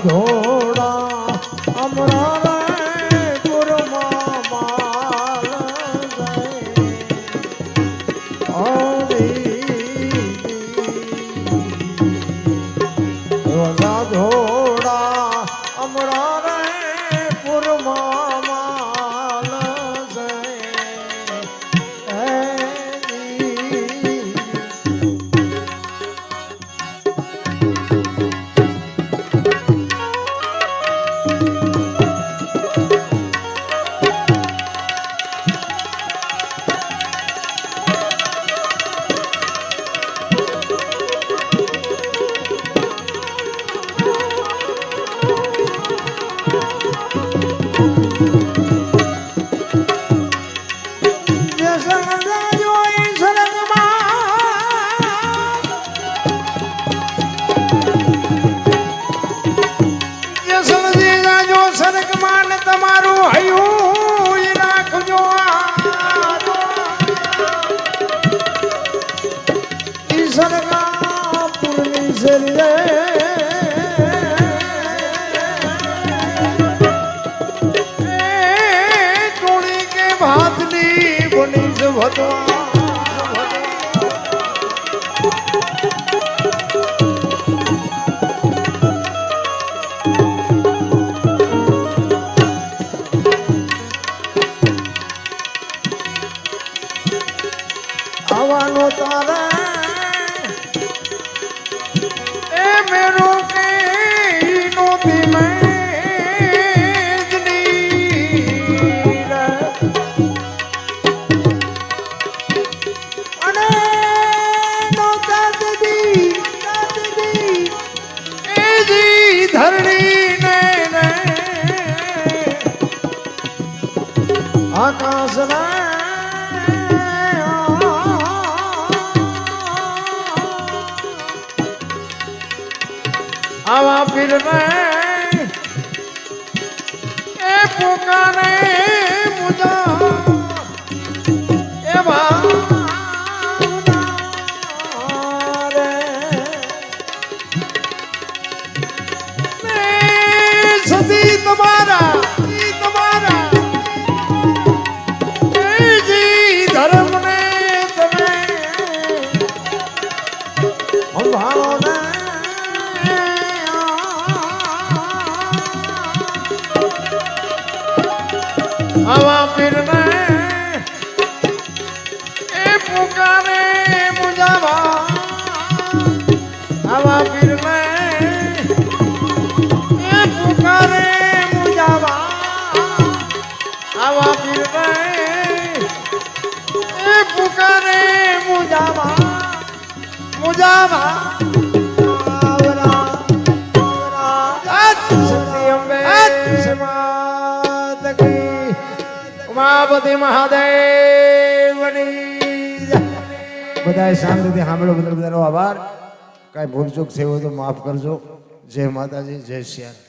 ધોળા અમરા રે પુરમાં માલ જાય ધોળા અમરા રે પુરમાં માલ જાય તમારું હયું રાખજો સરગાપુરની શરીરે ટોળી કે ભાતની બની જ ભગવાન આવવાનો તારે એ મેરો કે નોતી મેજની અને નોતા દીદી એ જી ધરણી ને આકાશ ના આવા પીરને એ પુકારે મુજા એ ભારે સદી તમારા એ જી ધર્મને તમે સંભાળો ને આવા પીરને એ પુકારે મુજાવા આવા પીરને એ પુકારે મુજાવા આવા પીરને એ પુકારે મુજાવા ઉમાપતિ મહાદેવની બધાએ શાંતિથી સાંભળો બદલ બધાનો આભાર કાંઈ ભૂલચૂક થઈ હોય તો માફ કરજો જય માતાજી જય શ્યામ